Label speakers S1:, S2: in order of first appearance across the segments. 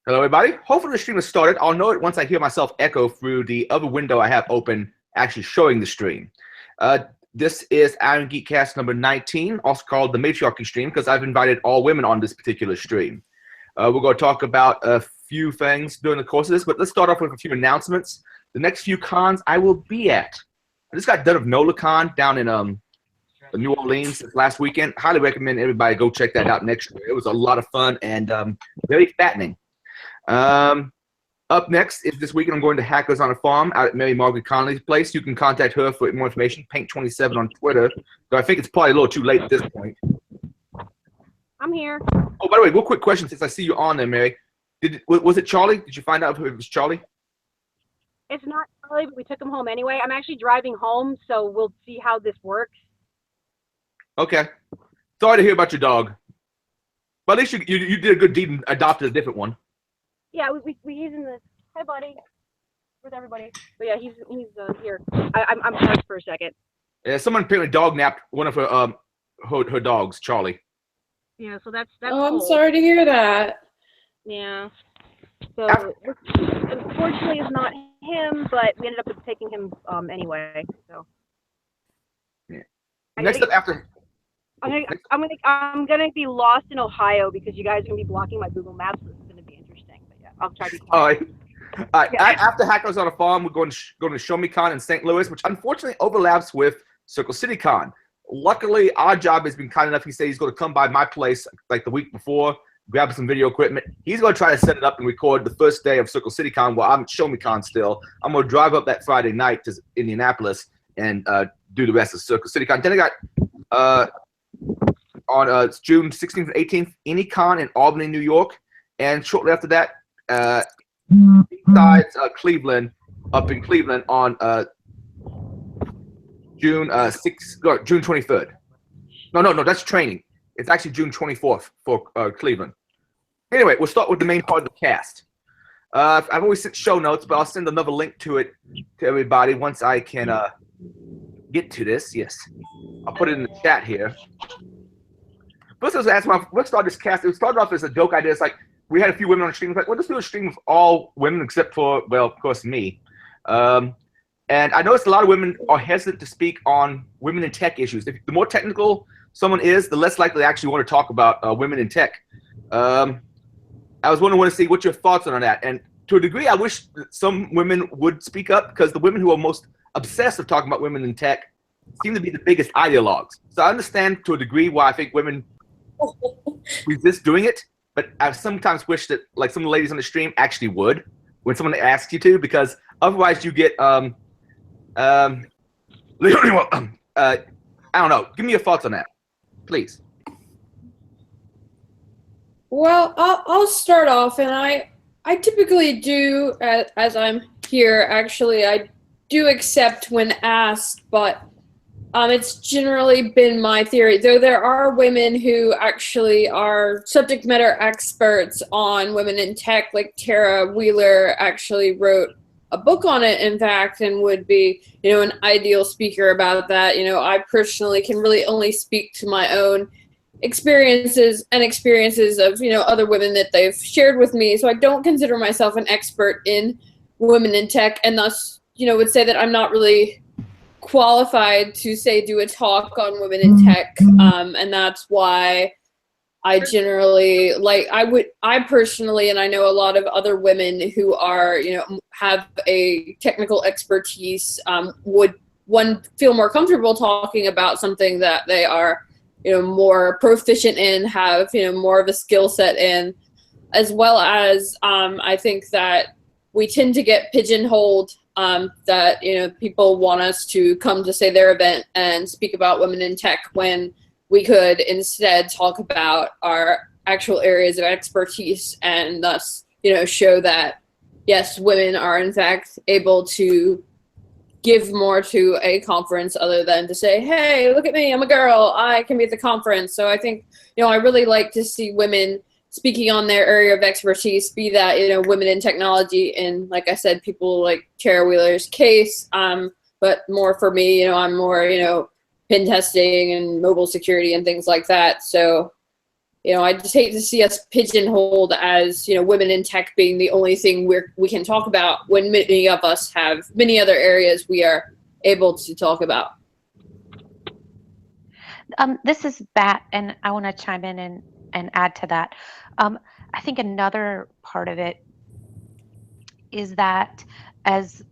S1: Hello, everybody. Hopefully the stream has started. I'll know it once I hear myself echo through the other window I have open, actually showing the stream. This is Irongeek cast number 19, also called the Matriarchy stream, because I've invited all women on this particular stream. We're going to talk about a few things during the course of this, but let's start off with a few announcements. The next few cons I will be at. I just got done with NolaCon down in New Orleans last weekend. Highly recommend everybody go check that out next year. It was a lot of fun and very fattening. Up next is this weekend I'm going to Hackers on a Farm out at Mary Margaret Connolly's place. You can contact her for more information, Paint27 on Twitter. So I think it's probably a little too late at this point.
S2: I'm here.
S1: Oh, by the way, real quick question since I see you on there, Mary. Was it Charlie? Did you find out if it was Charlie?
S2: It's not Charlie, but we took him home anyway. I'm actually driving home, so we'll see how this works.
S1: Okay. Sorry to hear about your dog. But at least you did a good deed and adopted a different one.
S2: Yeah, he's in the. Hi, buddy. Where's everybody? But yeah, he's here. I'm parked for a second.
S1: Yeah, someone apparently dog napped one of her dogs, Charlie.
S2: Yeah, so that's.
S3: Oh, I'm sorry to hear that.
S2: Yeah. So unfortunately, it's not him, but we ended up taking him anyway. So.
S1: Yeah. Next up after.
S2: I'm gonna be lost in Ohio because you guys are gonna be blocking my Google Maps. So it's gonna be interesting. But yeah, I'll try to be quiet.
S1: All right. Yeah. After Hackers on a Farm, we're going to Show Me Con in St. Louis, which unfortunately overlaps with Circle City Con. Luckily, our job has been kind enough. He said he's going to come by my place like the week before, grab some video equipment. He's going to try to set it up and record the first day of Circle City Con while I'm at Show Me Con still. I'm going to drive up that Friday night to Indianapolis and do the rest of Circle City Con. Then I got on June 16th and 18th, AnyCon in Albany, New York. And shortly after that, besides Cleveland, up in Cleveland on June 23rd. No, that's training. It's actually June 24th for Cleveland. Anyway, we'll start with the main part of the cast. I've always sent show notes, but I'll send another link to it to everybody once I can get to this. Yes, I'll put it in the chat here. First, let's start this cast. It started off as a joke idea. It's like we had a few women on the stream. Like, well, let's do a stream with all women except for, well, of course, me. And I noticed a lot of women are hesitant to speak on women in tech issues. The more technical someone is, the less likely they actually want to talk about women in tech. I was wondering to see what your thoughts are on that. And to a degree, I wish that some women would speak up because the women who are most obsessed with talking about women in tech seem to be the biggest ideologues. So I understand to a degree why I think women resist doing it, but I sometimes wish that like some of the ladies on the stream actually would when someone asks you to, because otherwise you get I don't know. Give me your thoughts on that, please.
S3: Well, I'll start off, and I typically do, as I'm here, actually, I do accept when asked, but it's generally been my theory, though there are women who actually are subject matter experts on women in tech, like Tara Wheeler actually wrote a book on it, in fact, and would be, an ideal speaker about that. I personally can really only speak to my own experiences and experiences of, other women that they've shared with me. So I don't consider myself an expert in women in tech, and thus, would say that I'm not really qualified to do a talk on women in tech, and that's why I generally I personally, and I know a lot of other women who are have a technical expertise, would feel more comfortable talking about something that they are more proficient in, have more of a skill set in, as well as I think that we tend to get pigeonholed, that people want us to come to their event and speak about women in tech when we could instead talk about our actual areas of expertise, and thus show that yes, women are in fact able to give more to a conference other than to say, hey, look at me, I'm a girl, I can be at the conference. So I think I really like to see women speaking on their area of expertise, be that, women in technology, and like I said, people like Tara Wheeler's case, but more for me, I'm more, pen testing and mobile security and things like that. So I just hate to see us pigeonholed as, women in tech being the only thing we can talk about when many of us have many other areas we are able to talk about.
S4: This is Bat, and I want to chime in and add to that. I think another part of it is that as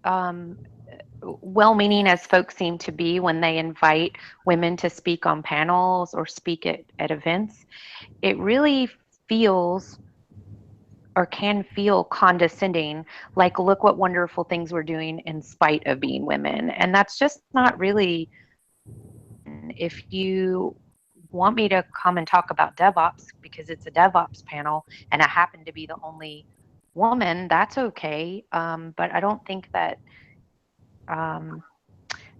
S4: well-meaning as folks seem to be when they invite women to speak on panels or speak at events, it really feels or can feel condescending, like, look what wonderful things we're doing in spite of being women. And that's just not really, if you want me to come and talk about DevOps because it's a DevOps panel and I happen to be the only woman, that's okay. But I don't think that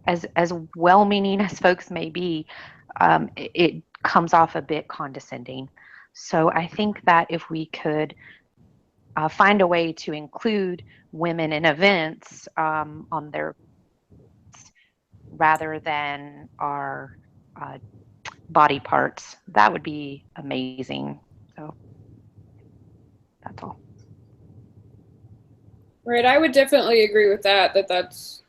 S4: as well-meaning as folks may be, it comes off a bit condescending. So I think that if we could find a way to include women in events on their rather than our body parts, that would be amazing. So that's all.
S3: Right, I would definitely agree with that.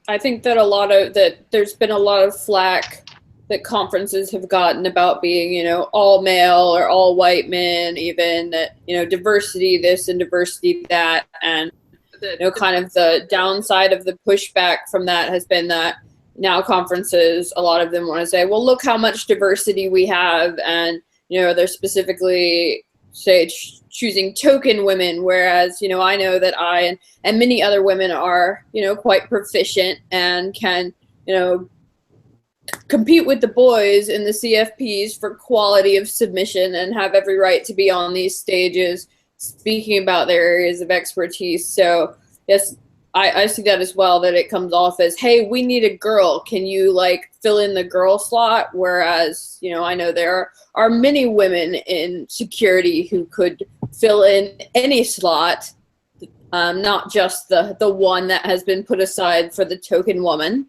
S3: I think that there's been a lot of flack that conferences have gotten about being, all male or all white men, even that, diversity this and diversity that. And, kind of the downside of the pushback from that has been that now conferences, a lot of them want to say, well, look how much diversity we have. And, they're specifically choosing token women, whereas, I know that I and many other women are, quite proficient and can, compete with the boys in the CFPs for quality of submission and have every right to be on these stages speaking about their areas of expertise. So yes, I see that as well, that it comes off as, hey, we need a girl. Can you fill in the girl slot? Whereas, I know there are many women in security who could fill in any slot, not just the one that has been put aside for the token woman.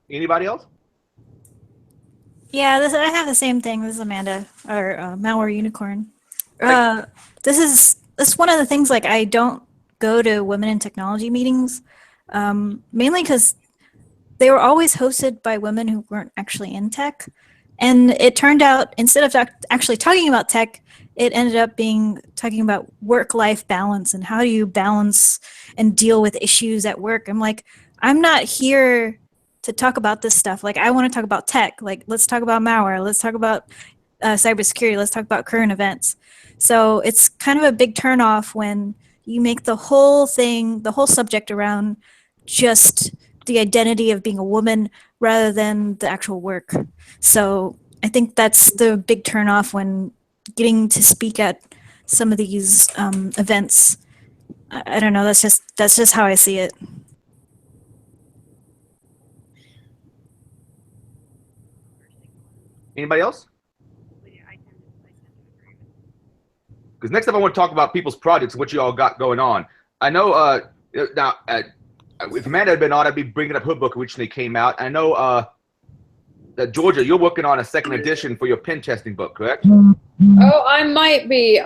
S1: Anybody else?
S5: Yeah, I have the same thing. This is Amanda, or Malware Unicorn. This is one of the things, I don't go to women in technology meetings, mainly because they were always hosted by women who weren't actually in tech. And it turned out, instead of actually talking about tech, it ended up talking about work-life balance and how do you balance and deal with issues at work. I'm not here to talk about this stuff. I want to talk about tech. Let's talk about malware. Let's talk about cybersecurity. Let's talk about current events. So it's kind of a big turnoff when you make the whole subject around just the identity of being a woman rather than the actual work. So I think that's the big turnoff when getting to speak at some of these events. I don't know. That's just how I see it.
S1: Anybody else? Because next up, I want to talk about people's projects, what you all got going on. I know now, if Amanda had been on, I'd be bringing up her book, which they came out. I know that Georgia, you're working on a second edition for your pen testing book, correct?
S3: Oh, I might be.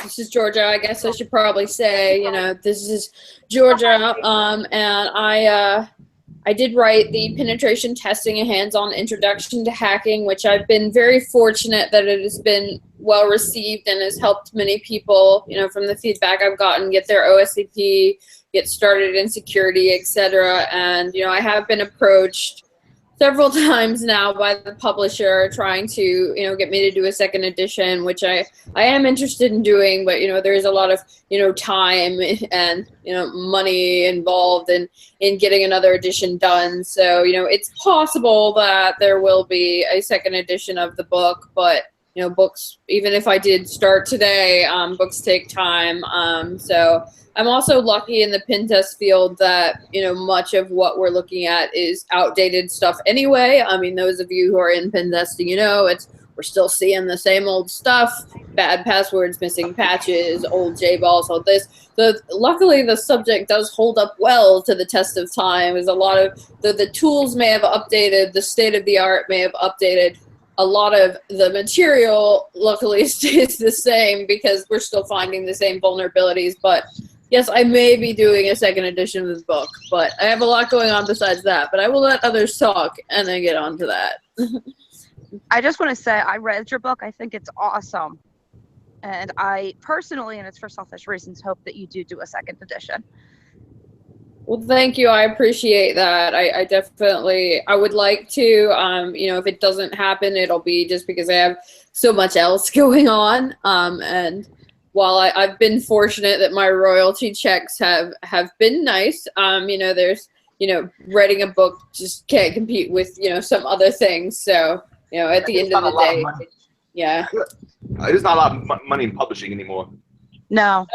S3: This is Georgia. I guess I should probably say, this is Georgia, and I did write the penetration testing, a hands-on introduction to hacking, which I've been very fortunate that it has been well received and has helped many people, from the feedback I've gotten, get their OSCP, get started in security, etc. And, I have been approached several times now by the publisher trying to, get me to do a second edition, which I am interested in doing, but, there is a lot of, time and, money involved in getting another edition done. So, it's possible that there will be a second edition of the book, but, books, even if I did start today, books take time. So I'm also lucky in the pen test field that, much of what we're looking at is outdated stuff anyway. I mean, those of you who are in pen testing, it's we're still seeing the same old stuff, bad passwords, missing patches, old JBalls, all this. So luckily the subject does hold up well to the test of time. There's a lot of, the tools may have updated, the state of the art may have updated. A lot of the material luckily stays the same because we're still finding the same vulnerabilities. But yes, I may be doing a second edition of this book, but I have a lot going on besides that. But I will let others talk and then get on to that.
S6: I just want to say I read your book. I think it's awesome. And I personally, and it's for selfish reasons, hope that you do a second edition.
S3: Well, thank you. I appreciate that. I definitely, I would like to, you know, if it doesn't happen, it'll be just because I have so much else going on. And while I've been fortunate that my royalty checks have been nice, you know, there's, you know, writing a book just can't compete with, you know, some other things. So, you know, at the end of the day, yeah.
S1: There's not a lot of money in publishing anymore.
S6: No.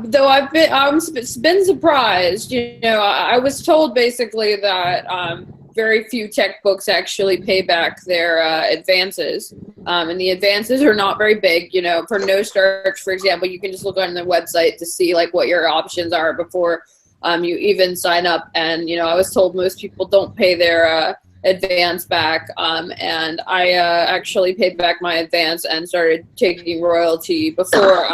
S3: Though I've been surprised. You know, I was told basically that very few tech books actually pay back their advances, and the advances are not very big. You know, for No Starch, for example, you can just look on the website to see like what your options are before you even sign up. And you know, I was told most people don't pay their advance back, and I actually paid back my advance and started taking royalty before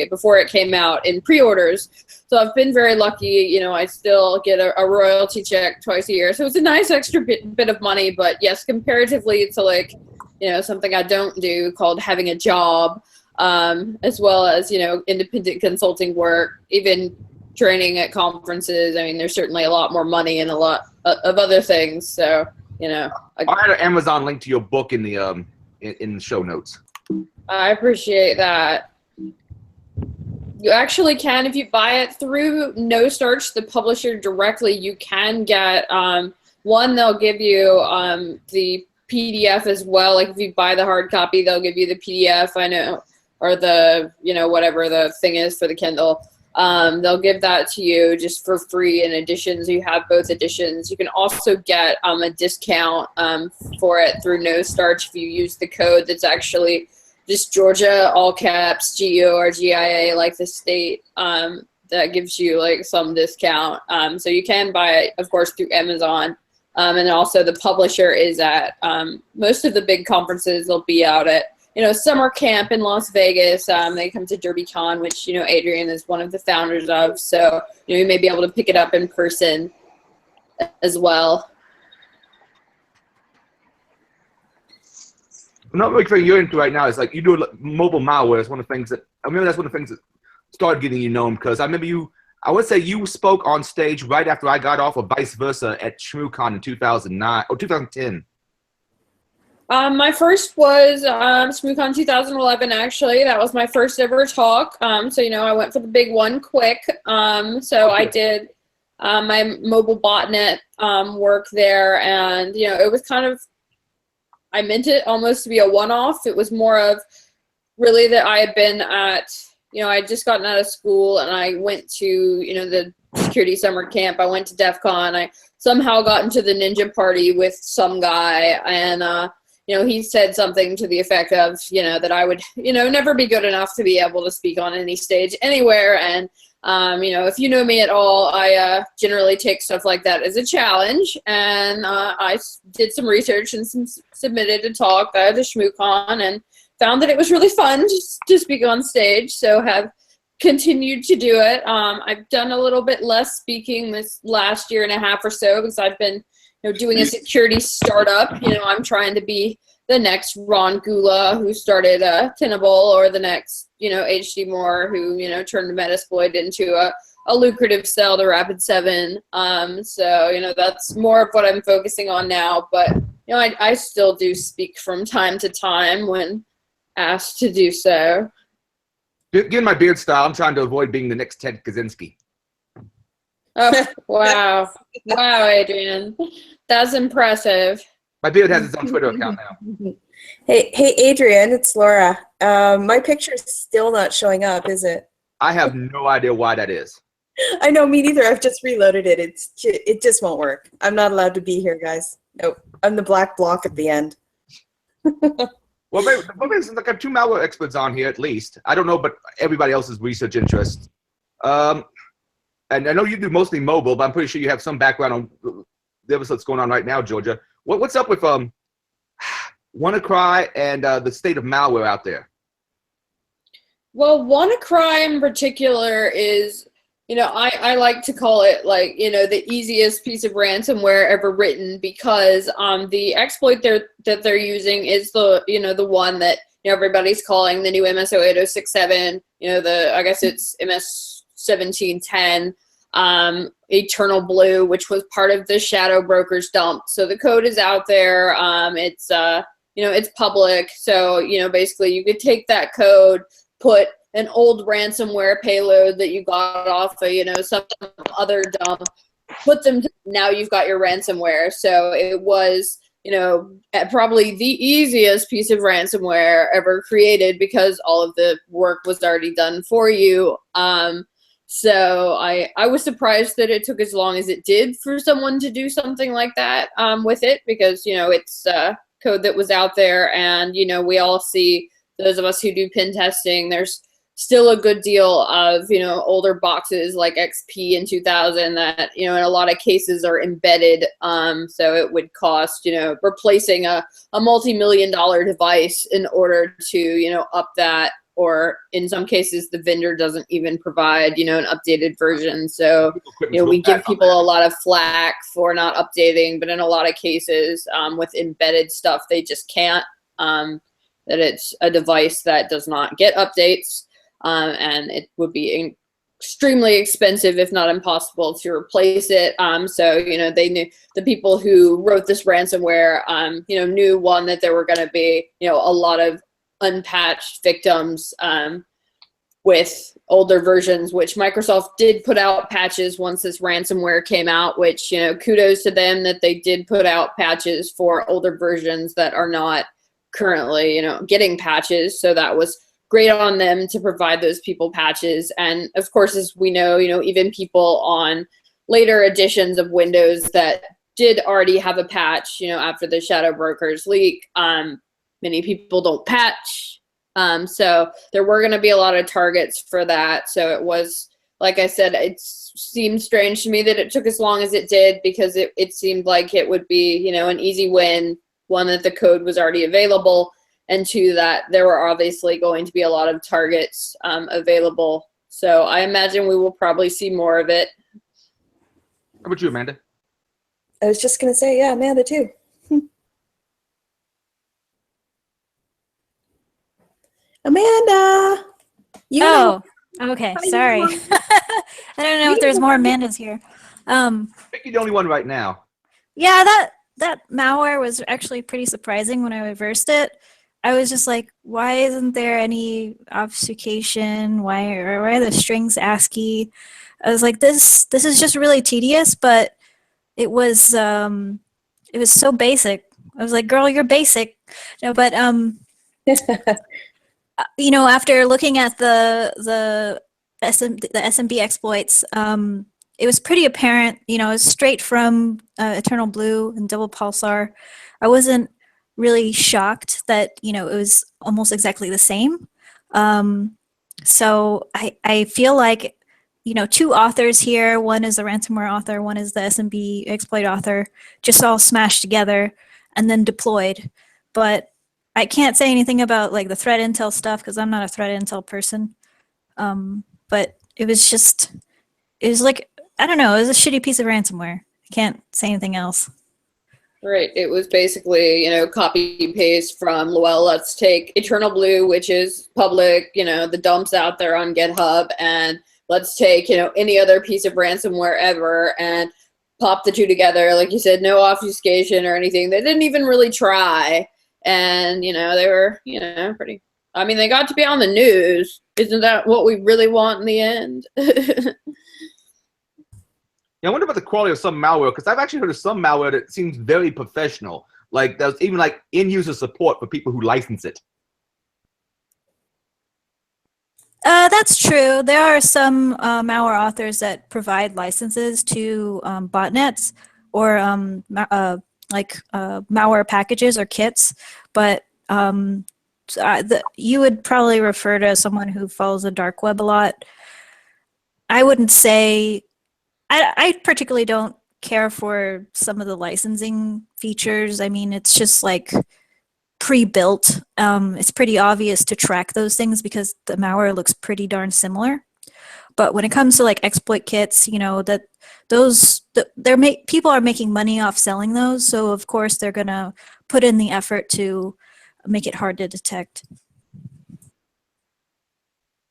S3: before it came out in pre-orders. So I've been very lucky. You know, I still get a royalty check twice a year, so it's a nice extra bit of money. But yes, comparatively to like, you know, something I don't do called having a job, as well as, you know, independent consulting work, even training at conferences. I mean, there's certainly a lot more money and a lot of other things. So, you know,
S1: I had an Amazon link to your book in the in the show notes.
S3: I appreciate that. You actually can, if you buy it through No Starch, the publisher directly, you can get one, they'll give you the PDF as well. Like if you buy the hard copy, they'll give you the PDF, I know, or the, you know, whatever the thing is for the Kindle. They'll give that to you just for free in editions. You have both editions. You can also get a discount for it through No Starch if you use the code that's actually just Georgia, all caps, GORGIA, like the state. That gives you like some discount. So you can buy it, of course, through Amazon. And also the publisher is at most of the big conferences. They'll be out at, you know, summer camp in Las Vegas. They come to DerbyCon, which, you know, Adrian is one of the founders of. So, you know, you may be able to pick it up in person as well.
S1: Another big thing you're into right now is like you do mobile malware. Is one of the things that I remember. That's one of the things that started getting you known, because I remember you. I would say you spoke on stage right after I got off, or vice versa, at ShmooCon in 2009 or 2010.
S3: My first was ShmooCon 2011, actually. That was my first ever talk. So, you know, I went for the big one quick. So I did my mobile botnet work there. And, you know, it was kind of, I meant it almost to be a one-off. It was more of really that I had been at, you know, I had just gotten out of school and I went to, you know, the security summer camp. I went to DEF CON. I somehow got into the ninja party with some guy, and, you know, he said something to the effect of, you know, that I would, you know, never be good enough to be able to speak on any stage anywhere. And, you know, if you know me at all, I generally take stuff like that as a challenge. And I did some research and submitted a talk at the ShmooCon and found that it was really fun to speak on stage. So have continued to do it. I've done a little bit less speaking this last year and a half or so because I've been, you know, doing a security startup. You know, I'm trying to be the next Ron Gula who started Tenable, or the next, you know, HD Moore who, you know, turned Metasploit into a lucrative sell to Rapid7. So, you know, that's more of what I'm focusing on now. But, you know, I still do speak from time to time when asked to do so.
S1: Given my beard style, I'm trying to avoid being the next Ted Kaczynski.
S3: Oh, wow. Wow, Adrian. That's impressive.
S1: My beard has its own Twitter account now.
S7: Hey, Adrian, it's Laura. My picture's still not showing up, is it?
S1: I have no idea why that is.
S7: I know, me neither. I've just reloaded it. It just won't work. I'm not allowed to be here, guys. Nope. I'm the black block at the end.
S1: Well, maybe since I got 2 malware experts on here at least. I don't know, but everybody else's research interests. And I know you do mostly mobile, but I'm pretty sure you have some background on the other stuff that's going on right now, Georgia. What's up with WannaCry and the state of malware out there?
S3: Well, WannaCry in particular is, I like to call it like, the easiest piece of ransomware ever written, because the exploit that they're using is the one that everybody's calling the new MSO 8067. I guess it's MS 1710. Eternal Blue, which was part of the Shadow Brokers dump. So the code is out there. It's public. So basically you could take that code, put an old ransomware payload that you got off of, some other dump, put them, now you've got your ransomware. So it was, probably the easiest piece of ransomware ever created, because all of the work was already done for you. So I was surprised that it took as long as it did for someone to do something like that with it, because, it's code that was out there, and, we all see, those of us who do pen testing, there's still a good deal of, older boxes like XP in 2000 that, in a lot of cases are embedded. So it would cost, replacing a multi-million-dollar device in order to, up that. Or in some cases, the vendor doesn't even provide, an updated version. So, we give people a lot of flack for not updating, but in a lot of cases, with embedded stuff, they just can't. That it's a device that does not get updates, and it would be extremely expensive, if not impossible, to replace it. So, they knew, the people who wrote this ransomware, knew, one, that there were going to be, a lot of unpatched victims with older versions, which Microsoft did put out patches once this ransomware came out, which, kudos to them that they did put out patches for older versions that are not currently, getting patches. So that was great on them to provide those people patches. And of course, as we know, even people on later editions of Windows that did already have a patch, after the Shadow Brokers leak, many people don't patch. So there were going to be a lot of targets for that. So it was, like I said, it seemed strange to me that it took as long as it did, because it seemed like it would be, an easy win. One, that the code was already available, and two, that there were obviously going to be a lot of targets available. So I imagine we will probably see more of it.
S1: How about you, Amanda?
S7: I was just going to say, yeah, Amanda too. Amanda!
S5: Okay, sorry. I don't know if there's more Amandas here.
S1: I think you're the only one right now.
S5: Yeah, that malware was actually pretty surprising when I reversed it. I was just like, why isn't there any obfuscation? Why are the strings ASCII? I was like, this is just really tedious, but it was so basic. I was like, girl, you're basic. No, but after looking at the SMB exploits, it was pretty apparent, it was straight from Eternal Blue and Double Pulsar. I wasn't really shocked that, it was almost exactly the same. So I feel like, 2 authors here, one is the ransomware author, one is the SMB exploit author, just all smashed together and then deployed. But I can't say anything about like the threat intel stuff, because I'm not a threat intel person. But it was like, I don't know, it was a shitty piece of ransomware. I can't say anything else.
S3: Right. It was basically, copy paste from, well, let's take Eternal Blue, which is public, the dumps out there on GitHub, and let's take, any other piece of ransomware ever and pop the two together. Like you said, no obfuscation or anything. They didn't even really try. And, they were, pretty, they got to be on the news. Isn't that what we really want in the end?
S1: Yeah, I wonder about the quality of some malware, because I've actually heard of some malware that seems very professional. Like there's even like in-user support for people who license it.
S5: That's true. There are some malware authors that provide licenses to botnets or malware packages or kits, but you would probably refer to someone who follows the dark web a lot. I wouldn't say, I particularly don't care for some of the licensing features. I mean, it's just like pre-built. It's pretty obvious to track those things because the malware looks pretty darn similar. But when it comes to like exploit kits, you know, that people are making money off selling those, so of course they're gonna put in the effort to make it hard to detect.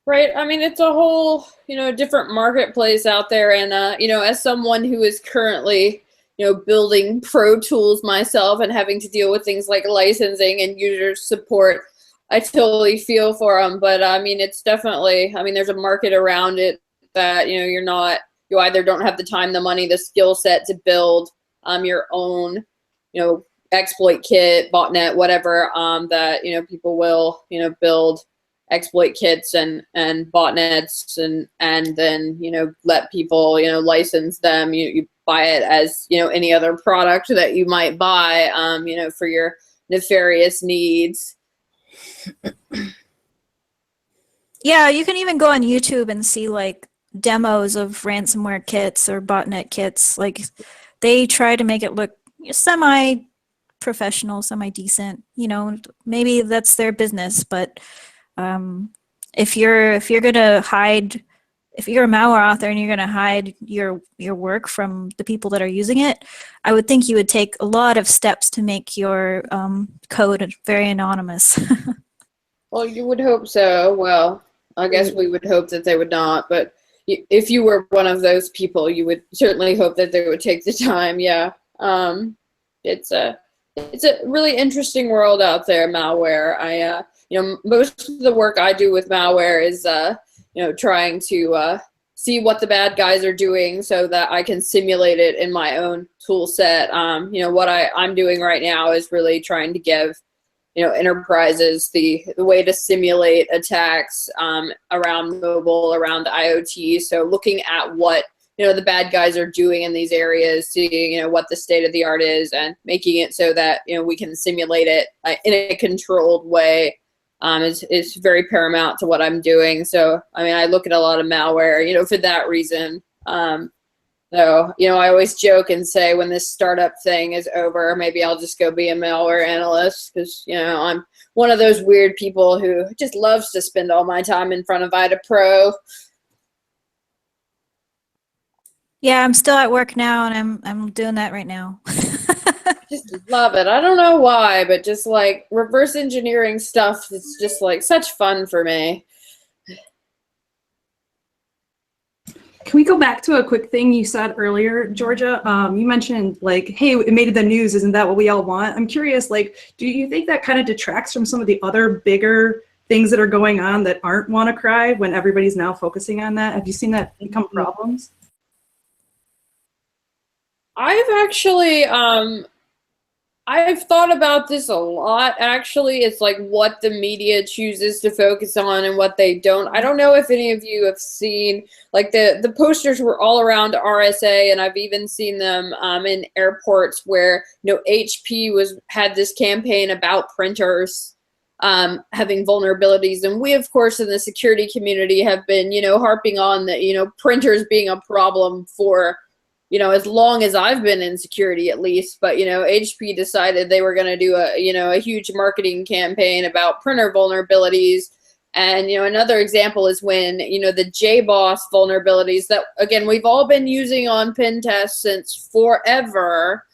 S3: Right. I mean, it's a whole, you know, different marketplace out there. And, you know, as someone who is currently, you know, building pro tools myself and having to deal with things like licensing and user support, I totally feel for them. But I mean, it's definitely, I mean, there's a market around it that, you know, you either don't have the time, the money, the skill set to build your own, you know, exploit kit, botnet, whatever, that, you know, people will, you know, build exploit kits and botnets and then, you know, let people, you know, license them. You buy it as, you know, any other product that you might buy, you know, for your nefarious needs.
S5: Yeah, you can even go on YouTube and see like demos of ransomware kits or botnet kits. Like they try to make it look semi-professional, semi-decent. You know, maybe that's their business, but if you're gonna hide, if you're a malware author and you're gonna hide your work from the people that are using it, I would think you would take a lot of steps to make your code very anonymous.
S3: Well, you would hope so. Well, I guess we would hope that they would not, but if you were one of those people, you would certainly hope that they would take the time. Yeah. It's a really interesting world out there, malware. You know, most of the work I do with malware is, you know, trying to see what the bad guys are doing so that I can simulate it in my own tool set. You know, what I'm doing right now is really trying to give, you know, enterprises the way to simulate attacks around mobile, around IoT. So looking at what, you know, the bad guys are doing in these areas, seeing, you know, what the state of the art is and making it so that, you know, we can simulate it in a controlled way. Is very paramount to what I'm doing. So, I mean, I look at a lot of malware, you know, for that reason. So, you know, I always joke and say when this startup thing is over, maybe I'll just go be a malware analyst because, you know, I'm one of those weird people who just loves to spend all my time in front of IDA Pro.
S5: Yeah, I'm still at work now, and I'm doing that right now.
S3: Just love it. I don't know why, but just like reverse engineering stuff, it's just like such fun for me.
S8: Can we go back to a quick thing you said earlier, Georgia? You mentioned like, hey, it made the news. Isn't that what we all want? I'm curious, like, do you think that kind of detracts from some of the other bigger things that are going on that aren't WannaCry when everybody's now focusing on that? Have you seen that become problems?
S3: I've actually, I've thought about this a lot, actually. It's like what the media chooses to focus on and what they don't. I don't know if any of you have seen, like the posters were all around RSA, and I've even seen them in airports where, you know, HP had this campaign about printers having vulnerabilities. And we, of course, in the security community have been, you know, harping on that, you know, printers being a problem for, you know, as long as I've been in security, at least. But, you know, HP decided they were going to do a huge marketing campaign about printer vulnerabilities. And, you know, another example is when, you know, the JBoss vulnerabilities that, again, we've all been using on pen tests since forever,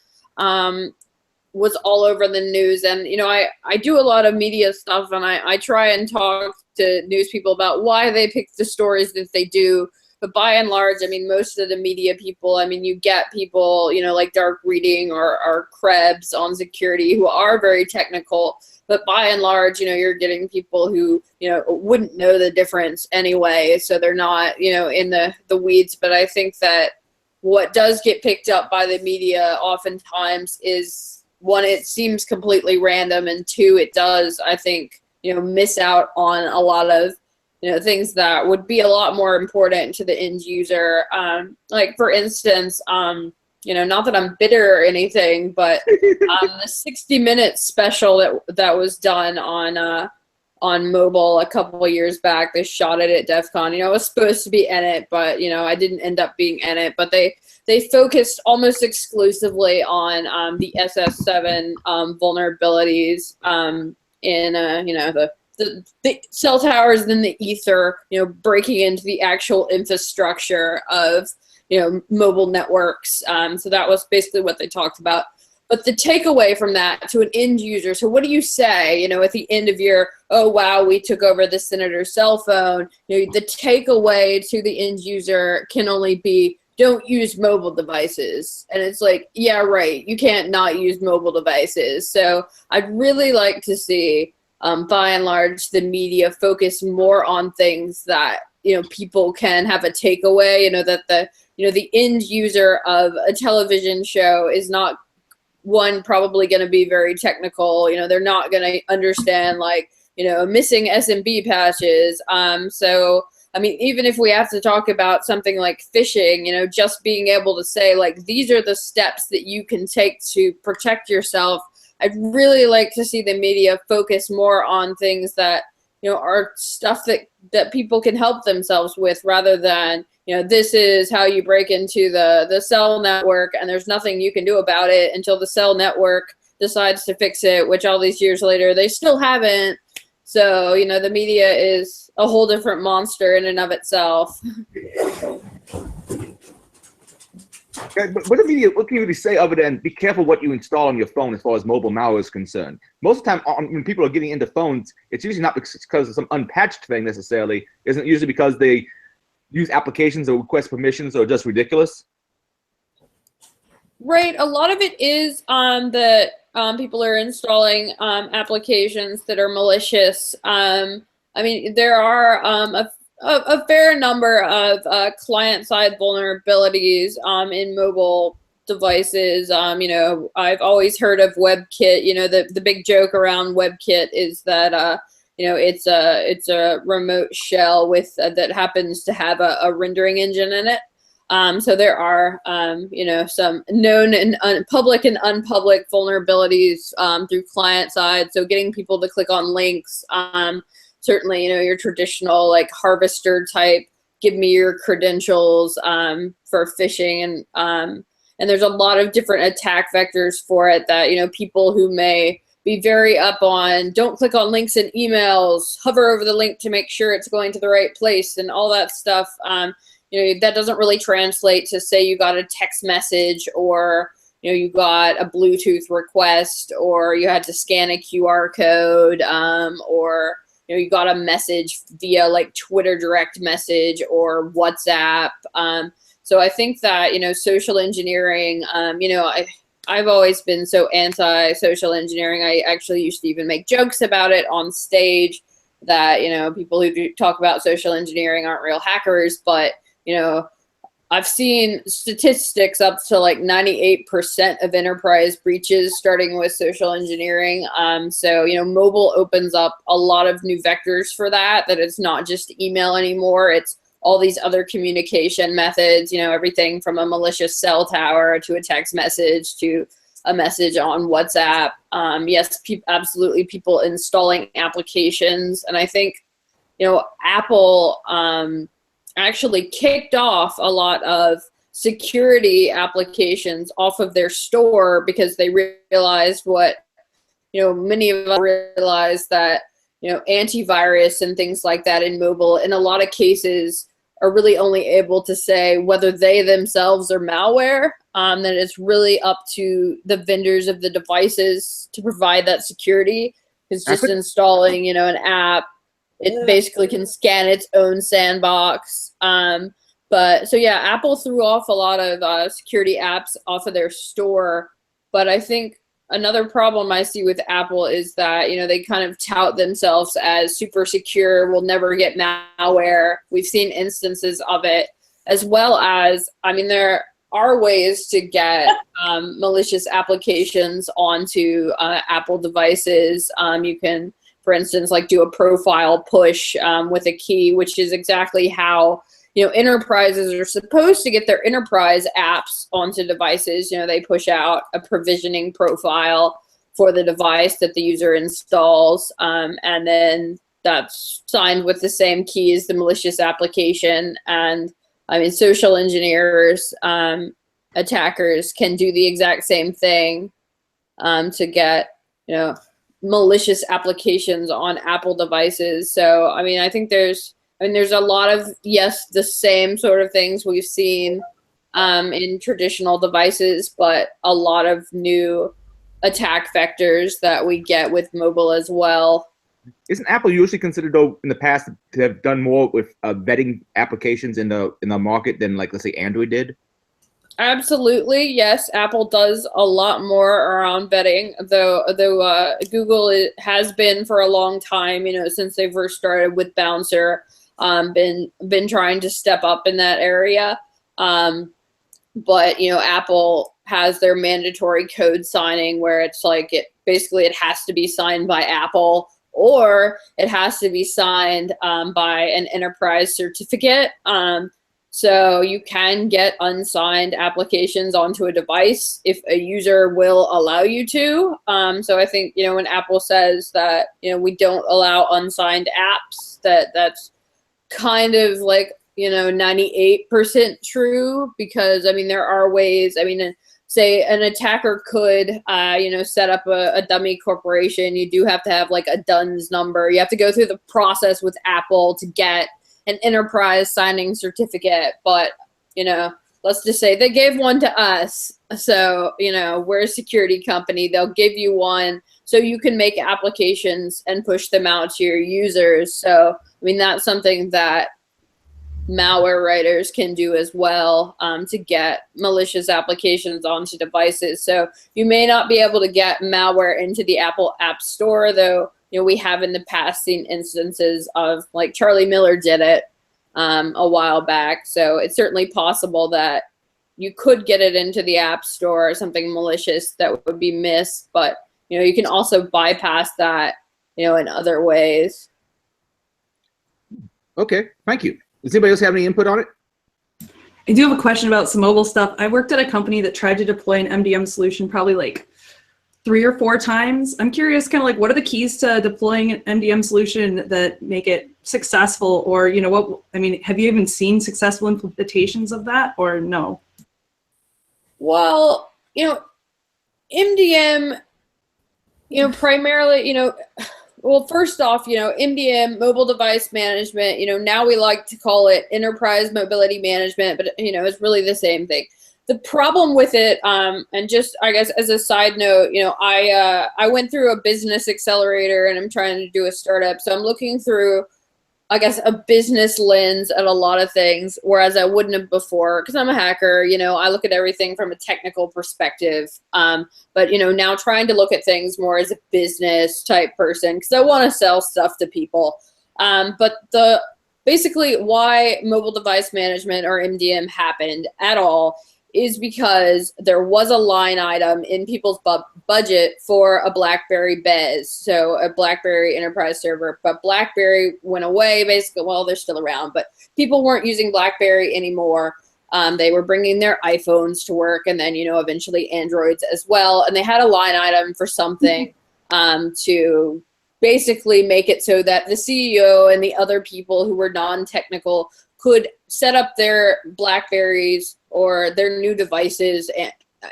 S3: was all over the news. And, you know, I do a lot of media stuff, and I try and talk to news people about why they pick the stories that they do. But by and large, I mean, most of the media people, I mean, you get people, you know, like Dark Reading or Krebs on security who are very technical. But by and large, you know, you're getting people who, you know, wouldn't know the difference anyway. So they're not, you know, in the weeds. But I think that what does get picked up by the media oftentimes is, one, it seems completely random. And two, it does, I think, you know, miss out on a lot of, you know, things that would be a lot more important to the end user. Like, for instance, you know, not that I'm bitter or anything, but the 60 Minutes special that was done on on mobile a couple of years back. They shot it at DEF CON. I was supposed to be in it, but I didn't end up being in it. But they focused almost exclusively on the SS7 vulnerabilities in the cell towers, then the ether, breaking into the actual infrastructure of mobile networks. So that was basically what they talked about. But the takeaway from that to an end user, so what do you say, at the end of your, oh, wow, we took over the senator's cell phone, the takeaway to the end user can only be, don't use mobile devices. And it's like, yeah, right, you can't not use mobile devices. So I'd really like to see, by and large, the media focus more on things that, people can have a takeaway, that the end user of a television show is not probably going to be very technical. They're not going to understand missing SMB patches. So, I mean, even if we have to talk about something like phishing, just being able to say these are the steps that you can take to protect yourself. I'd really like to see the media focus more on things that, are stuff that people can help themselves with, rather than, this is how you break into the cell network and there's nothing you can do about it until the cell network decides to fix it, which all these years later, they still haven't. So, the media is a whole different monster in and of itself.
S1: Okay, but what can you really say other than be careful what you install on your phone as far as mobile malware is concerned? Most of the time, when people are getting into phones, it's usually not because of some unpatched thing necessarily. Isn't usually because they use applications or request permissions or just ridiculous.
S3: Right. A lot of it is that people are installing applications that are malicious. I mean, there are a fair number of client-side vulnerabilities in mobile devices. I've always heard of WebKit. The big joke around WebKit is that it's a remote shell with that happens to have a rendering engine in it. So there are some known and public and unpublic vulnerabilities through client side. So getting people to click on links. Certainly, your traditional harvester type, give me your credentials for phishing, and there's a lot of different attack vectors for it that people who may be very up on, don't click on links in emails, hover over the link to make sure it's going to the right place, and all that stuff. That doesn't really translate to, say, you got a text message, or you got a Bluetooth request, or you had to scan a QR code, or you got a message via Twitter direct message or WhatsApp. So I think that, social engineering, I've always been so anti-social engineering. I actually used to even make jokes about it on stage that, people who talk about social engineering aren't real hackers. But, I've seen statistics up to 98% of enterprise breaches starting with social engineering. So, mobile opens up a lot of new vectors for that it's not just email anymore. It's all these other communication methods, everything from a malicious cell tower to a text message to a message on WhatsApp. Yes, absolutely, people installing applications. And I think, Apple actually kicked off a lot of security applications off of their store because they realized what, many of us realize, that, antivirus and things like that in mobile, in a lot of cases, are really only able to say whether they themselves are malware. That it's really up to the vendors of the devices to provide that security. Because just installing, an app, it basically can scan its own sandbox. But so yeah, Apple threw off a lot of security apps off of their store. But I think another problem I see with Apple is that, they kind of tout themselves as super secure, will never get malware. We've seen instances of it, as well as, there are ways to get malicious applications onto Apple devices. You can, for instance, do a profile push with a key, which is exactly how enterprises are supposed to get their enterprise apps onto devices. They push out a provisioning profile for the device that the user installs, and then that's signed with the same key as the malicious application. And I mean, social engineers, attackers can do the exact same thing to get, malicious applications on Apple devices. So, I mean, I think there's a lot of, yes, the same sort of things we've seen in traditional devices, but a lot of new attack vectors that we get with mobile as well.
S1: Isn't Apple usually considered, though, in the past to have done more with vetting applications in the market than, like, let's say, Android did?
S3: Absolutely, yes. Apple does a lot more around vetting, though Google has been for a long time, since they first started with Bouncer, been trying to step up in that area. But Apple has their mandatory code signing where it's like it has to be signed by Apple, or it has to be signed by an enterprise certificate. So you can get unsigned applications onto a device if a user will allow you to. So I think, when Apple says that, we don't allow unsigned apps, that's kind of like, 98% true, because, I mean, there are ways, say an attacker could, set up a dummy corporation. You do have to have like a DUNS number. You have to go through the process with Apple to get an enterprise signing certificate, but let's just say they gave one to us, so we're a security company. They'll give you one so you can make applications and push them out to your users. So I mean, that's something that malware writers can do as well, to get malicious applications onto devices. So you may not be able to get malware into the Apple App Store, though we have in the past seen instances of, like, Charlie Miller did it a while back. So it's certainly possible that you could get it into the App Store, or something malicious that would be missed. But, you can also bypass that, in other ways.
S1: Okay, thank you. Does anybody else have any input on it?
S8: I do have a question about some mobile stuff. I worked at a company that tried to deploy an MDM solution probably like 3 or 4 times. I'm curious, kind of like, what are the keys to deploying an MDM solution that make it successful? Or, have you even seen successful implementations of that, or no?
S3: Well, MDM, primarily, well, first off, MDM, mobile device management, now we like to call it enterprise mobility management, but, it's really the same thing. The problem with it, and just, I guess, as a side note, I went through a business accelerator and I'm trying to do a startup. So I'm looking through, I guess, a business lens at a lot of things, whereas I wouldn't have before, because I'm a hacker. I look at everything from a technical perspective. But, now trying to look at things more as a business type person, because I want to sell stuff to people. But basically why mobile device management, or MDM, happened at all is because there was a line item in people's budget for a BlackBerry Bez, so a BlackBerry enterprise server. But BlackBerry went away, basically. Well, they're still around, but people weren't using BlackBerry anymore. They were bringing their iPhones to work, and then, eventually Androids as well. And they had a line item for something to basically make it so that the CEO and the other people who were non-technical could set up their BlackBerries or their new devices,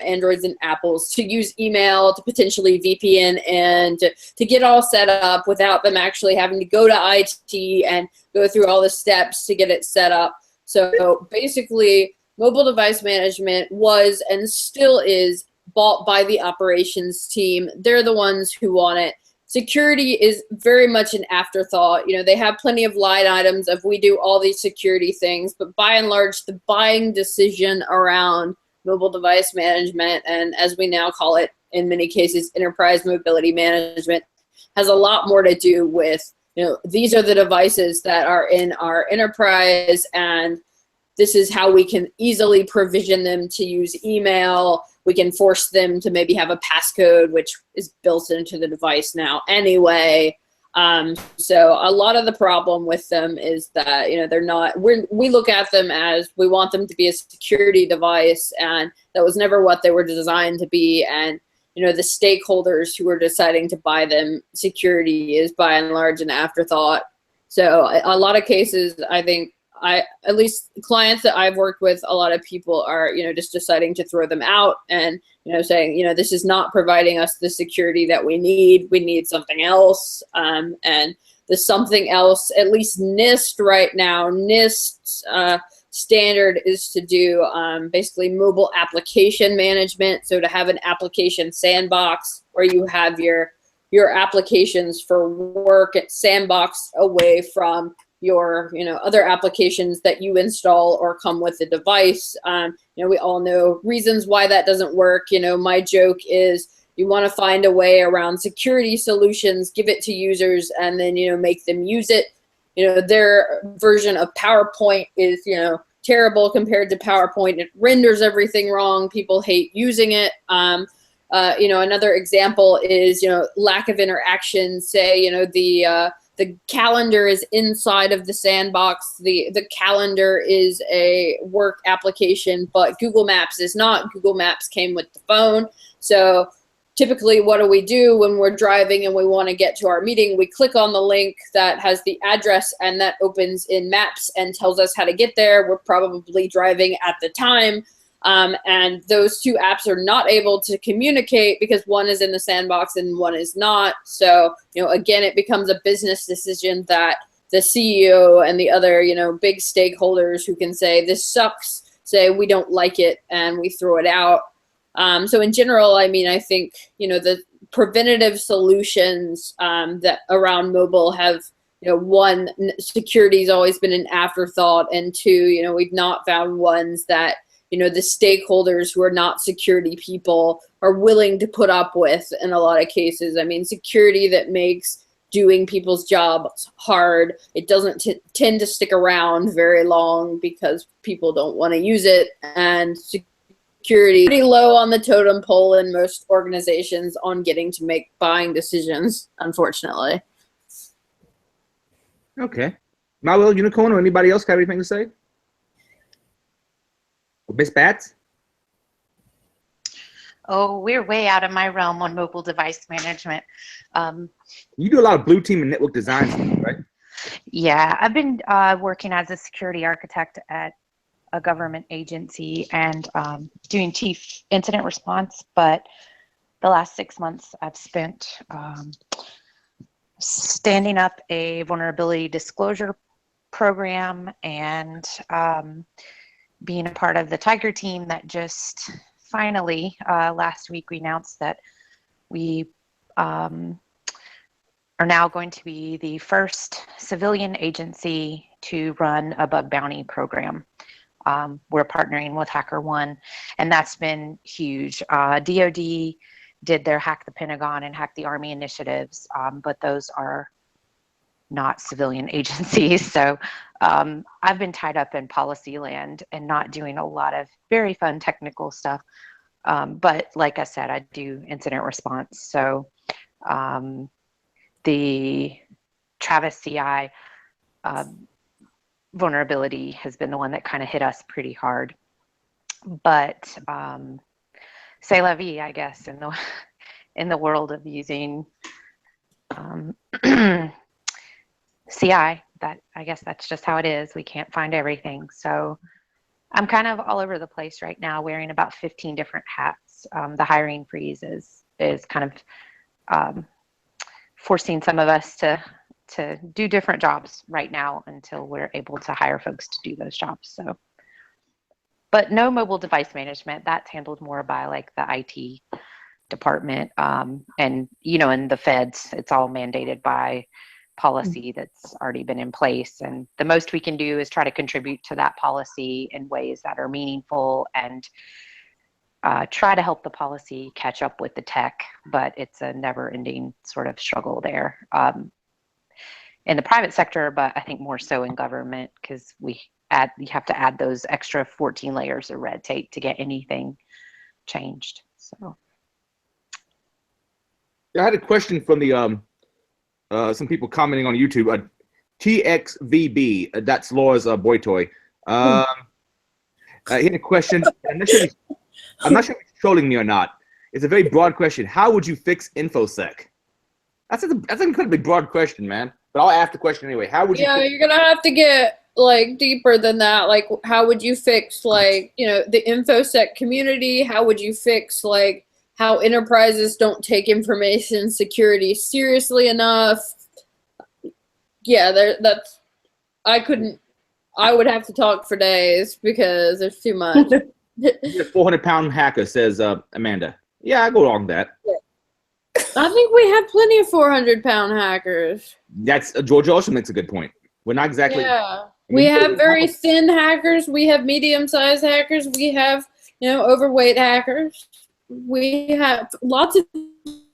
S3: Androids and Apples, to use email, to potentially VPN, and to get all set up without them actually having to go to IT and go through all the steps to get it set up. So basically, mobile device management was and still is bought by the operations team. They're the ones who want it. Security is very much an afterthought. They have plenty of line items of, we do all these security things, but by and large, the buying decision around mobile device management, and as we now call it in many cases, enterprise mobility management, has a lot more to do with, these are the devices that are in our enterprise, and this is how we can easily provision them to use email. We can force them to maybe have a passcode, which is built into the device now anyway. So a lot of the problem with them is that, they're not, we look at them as, we want them to be a security device, and that was never what they were designed to be. And, the stakeholders who are deciding to buy them, security is by and large an afterthought. So a lot of cases, I think at least clients that I've worked with, a lot of people are, just deciding to throw them out and, saying, this is not providing us the security that we need something else. And the something else, at least NIST right now, NIST's standard is to do basically mobile application management. So to have an application sandbox where you have your applications for work at sandbox away from your other applications that you install or come with the device. We all know reasons why that doesn't work. My joke is you want to find a way around security solutions, give it to users, and then make them use it. Their version of PowerPoint is terrible compared to PowerPoint. It renders everything wrong. People hate using it. Another example is lack of interaction. Say the calendar is inside of the sandbox. The calendar is a work application, but Google Maps is not. Google Maps came with the phone. So typically what do we do when we're driving and we want to get to our meeting? We click on the link that has the address and that opens in Maps and tells us how to get there. We're probably driving at the time. And those two apps are not able to communicate because one is in the sandbox and one is not. So, again, it becomes a business decision that the CEO and the other, big stakeholders who can say this sucks, say we don't like it and we throw it out. So in general, I think, the preventative solutions that around mobile have, one, security's always been an afterthought, and two, we've not found ones that the stakeholders who are not security people are willing to put up with in a lot of cases. Security that makes doing people's jobs hard, it doesn't tend to stick around very long because people don't want to use it, and security pretty low on the totem pole in most organizations on getting to make buying decisions, unfortunately.
S1: Okay. Malware, Unicorn, or anybody else have anything to say? Miss Bats?
S4: Oh, we're way out of my realm on mobile device management.
S1: You do a lot of blue team and network design stuff, right?
S4: Yeah, I've been working as a security architect at a government agency and doing chief incident response, but the last 6 months I've spent standing up a vulnerability disclosure program and being a part of the Tiger team that just finally, last week we announced that we are now going to be the first civilian agency to run a bug bounty program. We're partnering with HackerOne, and that's been huge. DoD did their Hack the Pentagon and Hack the Army initiatives, but those are not civilian agencies. So I've been tied up in policy land and not doing a lot of very fun technical stuff. But like I said, I do incident response. So the Travis CI vulnerability has been the one that kind of hit us pretty hard. But c'est la vie, I guess, in the world of using CI, that I guess that's just how it is. We can't find everything. So I'm kind of all over the place right now, wearing about 15 different hats. The hiring freeze is kind of forcing some of us to do different jobs right now until we're able to hire folks to do those jobs. So, but no mobile device management. That's handled more by like the IT department, and in the feds, it's all mandated by policy that's already been in place, and the most we can do is try to contribute to that policy in ways that are meaningful and try to help the policy catch up with the tech, but it's a never-ending sort of struggle there in the private sector, but I think more so in government, because you have to add those extra 14 layers of red tape to get anything changed. So
S1: I had a question from the some people commenting on YouTube. TXVB, that's Laura's boy toy. He had a question. I'm not sure if he's trolling me or not. It's a very broad question. How would you fix InfoSec? That's an incredibly broad question, man. but I'll ask the question anyway. How would you?
S3: Yeah,
S1: fix-
S3: you're gonna have to get like deeper than that. Like, how would you fix like the InfoSec community? How would you fix like how enterprises don't take information security seriously enough? Yeah, that's I would have to talk for days because there's too much.
S1: The 400-pound hacker says, Amanda. Yeah, I go along with that.
S3: I think we have plenty of 400-pound hackers.
S1: That's Georgia also makes a good point. We're not exactly.
S3: Yeah, we have very thin hackers. We have medium-sized hackers. We have overweight hackers. We have lots of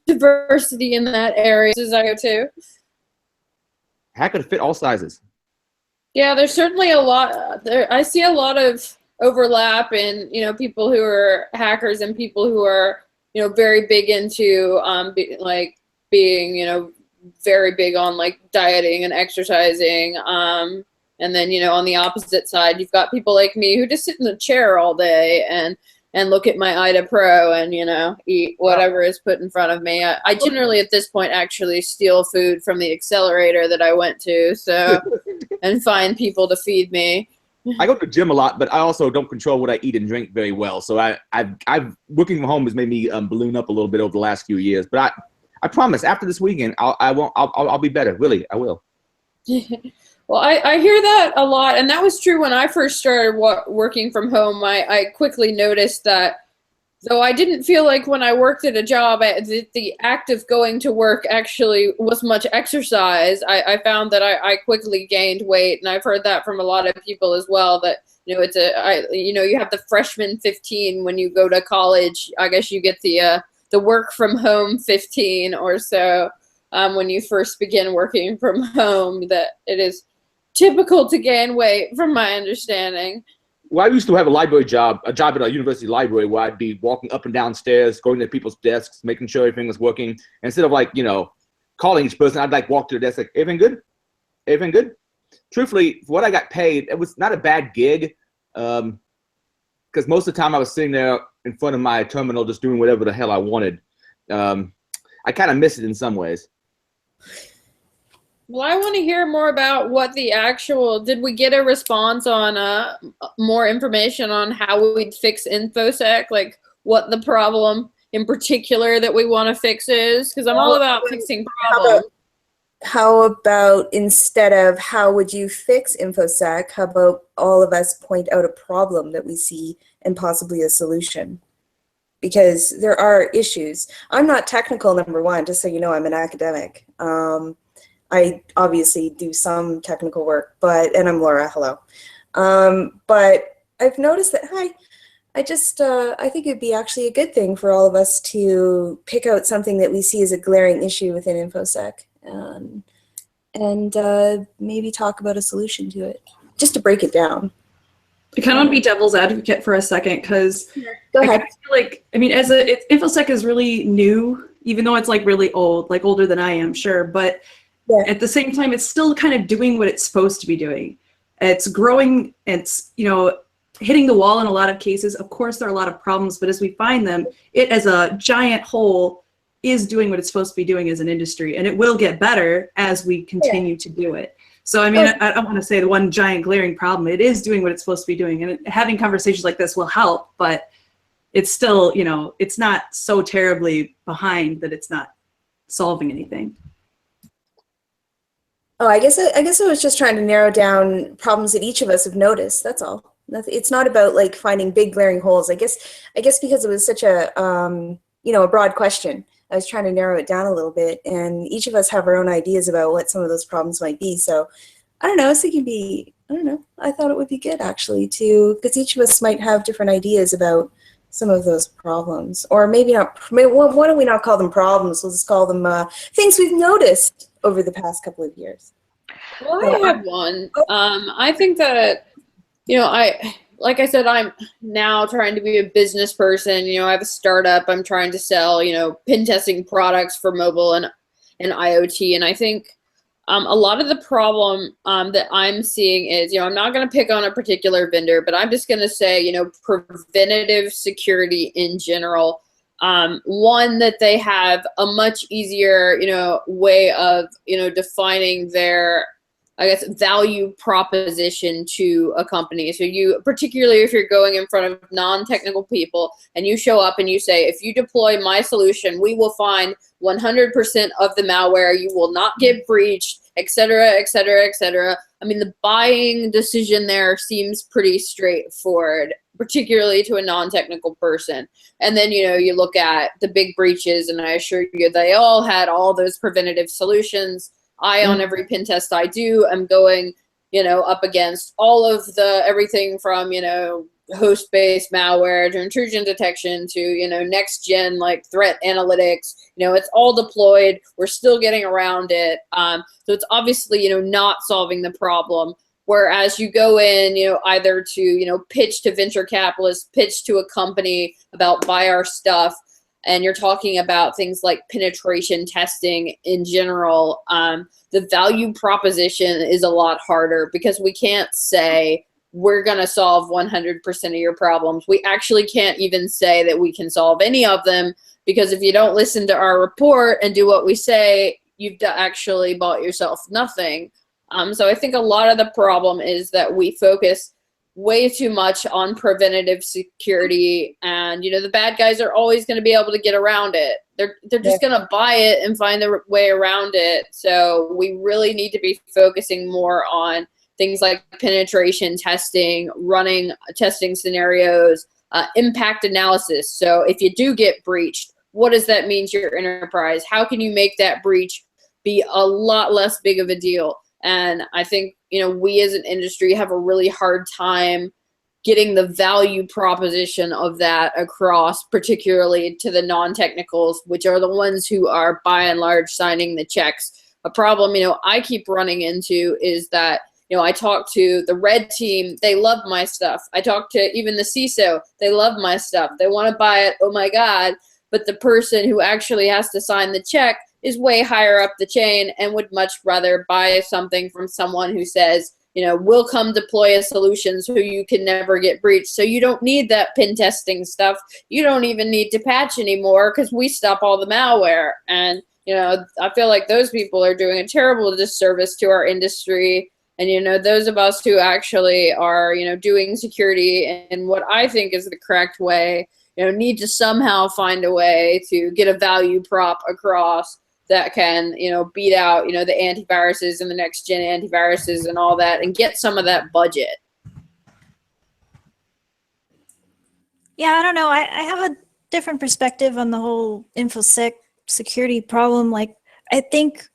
S3: diversity in that area as I go to.
S1: Hacker to fit all sizes.
S3: Yeah, there's certainly a lot there. I see a lot of overlap in people who are hackers and people who are very big into being very big on like dieting and exercising. And then on the opposite side, you've got people like me who just sit in the chair all day and look at my Ida Pro and eat whatever is put in front of me. I generally at this point actually steal food from the accelerator that I went to, so and find people to feed me.
S1: I go to the gym a lot, but I also don't control what I eat and drink very well. So I've working from home has made me balloon up a little bit over the last few years. But I promise after this weekend I'll be better. Really, I will.
S3: Well, I hear that a lot, and that was true when I first started working from home. I quickly noticed that though I didn't feel like when I worked at a job, the act of going to work actually was much exercise. I found that I quickly gained weight, and I've heard that from a lot of people as well. That you have the freshman 15 when you go to college. I guess you get the work from home 15 or so when you first begin working from home. That it is typical to gain weight, from my understanding.
S1: Well, I used to have a job at a university library where I'd be walking up and down stairs, going to people's desks, making sure everything was working. Instead of calling each person, I'd walk to the desk like, everything good? Everything good? Truthfully, for what I got paid, it was not a bad gig because most of the time I was sitting there in front of my terminal just doing whatever the hell I wanted. I kind of miss it in some ways.
S3: Well, I want to hear more about what the did we get a response on more information on how we'd fix InfoSec, like what the problem in particular that we want to fix is? Because I'm all about fixing problems.
S7: How about instead of how would you fix InfoSec, how about all of us point out a problem that we see and possibly a solution? Because there are issues. I'm not technical, number one, just so you know, I'm an academic. I obviously do some technical work, and I'm Laura, hello. But I've noticed that, I think it'd be actually a good thing for all of us to pick out something that we see as a glaring issue within InfoSec and maybe talk about a solution to it, just to break it down.
S8: I kind of want to be devil's advocate for a second because
S7: Go ahead.
S8: InfoSec is really new, even though it's really old, older than I am, sure, but
S7: yeah.
S8: At the same time, it's still kind of doing what it's supposed to be doing. It's growing, it's, hitting the wall in a lot of cases. Of course, there are a lot of problems, but as we find them, it as a giant whole is doing what it's supposed to be doing as an industry, and it will get better as we continue to do it. So, I don't want to say the one giant glaring problem. It is doing what it's supposed to be doing, and having conversations like this will help, but it's still, it's not so terribly behind that it's not solving anything.
S7: Oh, I guess I was just trying to narrow down problems that each of us have noticed. That's all. It's not about finding big glaring holes. I guess because it was such a a broad question, I was trying to narrow it down a little bit. And each of us have our own ideas about what some of those problems might be. So I don't know. I was thinking I thought it would be good actually because each of us might have different ideas about some of those problems, or maybe not. Why don't we not call them problems? We'll just call them things we've noticed over the past couple of years.
S3: Well, I have one. I think that, like I said, I'm now trying to be a business person. I have a startup. I'm trying to sell, pen testing products for mobile and IoT. And I think a lot of the problem that I'm seeing is, I'm not going to pick on a particular vendor, but I'm just going to say, preventative security in general One, that they have a much easier, way of, defining their, I guess, value proposition to a company. So you, particularly if you're going in front of non-technical people and you show up and you say, if you deploy my solution, we will find 100% of the malware, you will not get breached, et cetera, et cetera, et cetera. I mean, the buying decision there seems pretty straightforward, particularly to a non-technical person. And then, you look at the big breaches, and I assure you they all had all those preventative solutions. On every pen test I do, I'm going, up against all of the, everything from, host-based malware to intrusion detection to, next gen, like threat analytics, it's all deployed. We're still getting around it. So it's obviously, not solving the problem. Whereas you go in, either to, pitch to venture capitalists, pitch to a company about buy our stuff, and you're talking about things like penetration testing in general, the value proposition is a lot harder, because we can't say we're going to solve 100% of your problems. We actually can't even say that we can solve any of them, because if you don't listen to our report and do what we say, you've actually bought yourself nothing. So I think a lot of the problem is that we focus way too much on preventative security, and the bad guys are always going to be able to get around it. They're just going to buy it and find their way around it. So we really need to be focusing more on things like penetration testing, running testing scenarios, impact analysis. So if you do get breached, what does that mean to your enterprise? How can you make that breach be a lot less big of a deal? And I think, we as an industry have a really hard time getting the value proposition of that across, particularly to the non-technicals, which are the ones who are by and large signing the checks. A problem, I keep running into is that, I talk to the red team, they love my stuff. I talk to even the CISO, they love my stuff. They want to buy it, oh my God. But the person who actually has to sign the check is way higher up the chain and would much rather buy something from someone who says, we'll come deploy a solution so you can never get breached. So you don't need that pen testing stuff. You don't even need to patch anymore, because we stop all the malware. And, I feel like those people are doing a terrible disservice to our industry. And, those of us who actually are, doing security in what I think is the correct way, need to somehow find a way to get a value prop across that can, beat out, the antiviruses and the next gen antiviruses and all that, and get some of that budget.
S5: Yeah, I don't know. I have a different perspective on the whole InfoSec security problem. Like, I think,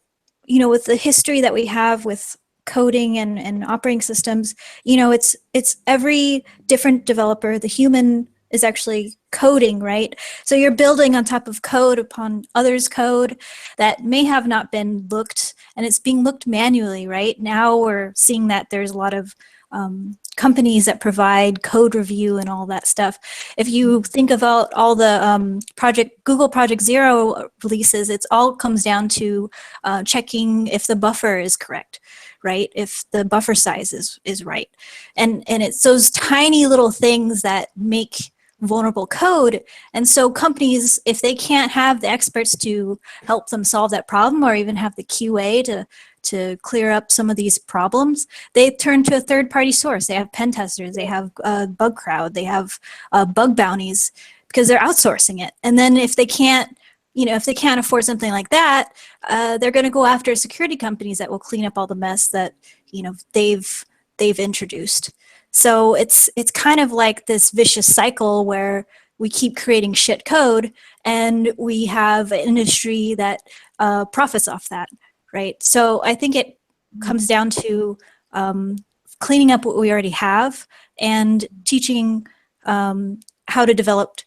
S5: with the history that we have with coding and operating systems, it's every different developer, the human is actually coding, right? So you're building on top of code upon others' code that may have not been looked, and it's being looked manually, right? Now we're seeing that there's a lot of companies that provide code review and all that stuff. If you think about all the Google Project Zero releases, it all comes down to checking if the buffer is correct, right? If the buffer size is right. And it's those tiny little things that make vulnerable code. And so companies, if they can't have the experts to help them solve that problem, or even have the QA to clear up some of these problems, they turn to a third-party source. They have pen testers, they have bug crowd, they have bug bounties, because they're outsourcing it. And then if they can't, if they can't afford something like that, they're going to go after security companies that will clean up all the mess that they've introduced. So it's kind of like this vicious cycle where we keep creating shit code, and we have an industry that profits off that, right? So I think it comes down to cleaning up what we already have and teaching how to develop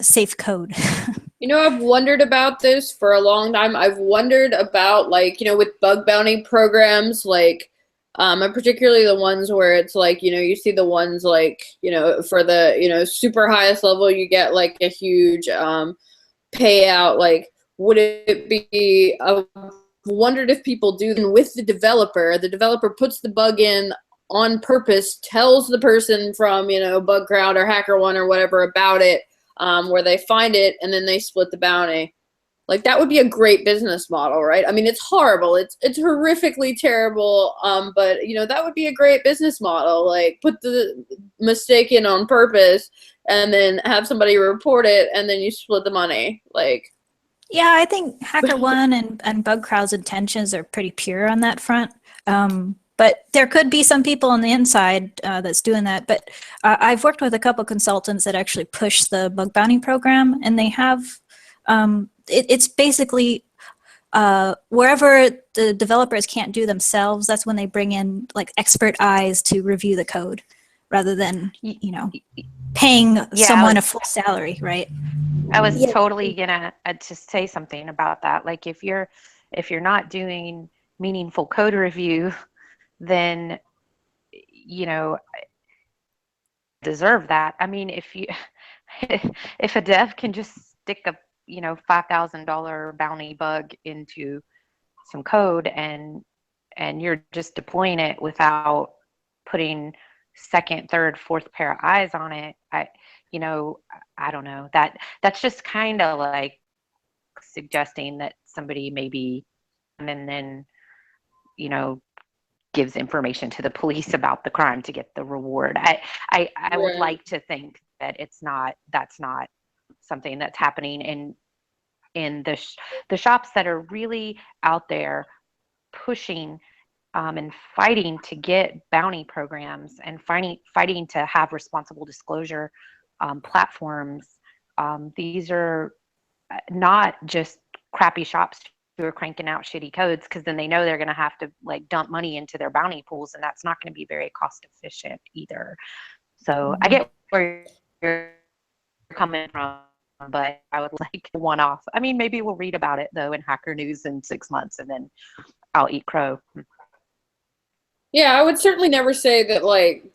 S5: safe code.
S3: I've wondered about this for a long time. I've wondered about, with bug bounty programs, and particularly the ones where it's you see the ones for the, super highest level, you get a huge payout. Would it be, I've wondered if people do with the developer puts the bug in on purpose, tells the person from, Bug Crowd or HackerOne or whatever about it, where they find it and then they split the bounty. Like, that would be a great business model, right? I mean, it's horrible. It's horrifically terrible. But you know, that would be a great business model. Like, put the mistake in on purpose and then have somebody report it and then you split the money. Like,
S5: Yeah, I think HackerOne and BugCrowd's intentions are pretty pure on that front. But there could be some people on the inside that's doing that. But I've worked with a couple consultants that actually push the bug bounty program, and they have it's basically wherever the developers can't do themselves, that's when they bring in like expert eyes to review the code, rather than paying someone a full salary, right?
S4: I was totally gonna just say something about that. Like, if you're not doing meaningful code review, then deserve that. I mean, if a dev can just stick a $5,000 bounty bug into some code and you're just deploying it without putting second, third, fourth pair of eyes on it, I don't know, that's just kind of like suggesting that somebody maybe and then gives information to the police about the crime to get the reward. I would like to think that that's not something that's happening in the shops that are really out there pushing and fighting to get bounty programs and fighting to have responsible disclosure platforms. These are not just crappy shops who are cranking out shitty codes, because then they know they're going to have to like dump money into their bounty pools, and that's not going to be very cost efficient either. So I get where you're coming from, but I would like one off. I mean, maybe we'll read about it though in Hacker News in 6 months, and then I'll eat crow.
S3: Yeah, I would certainly never say that, like,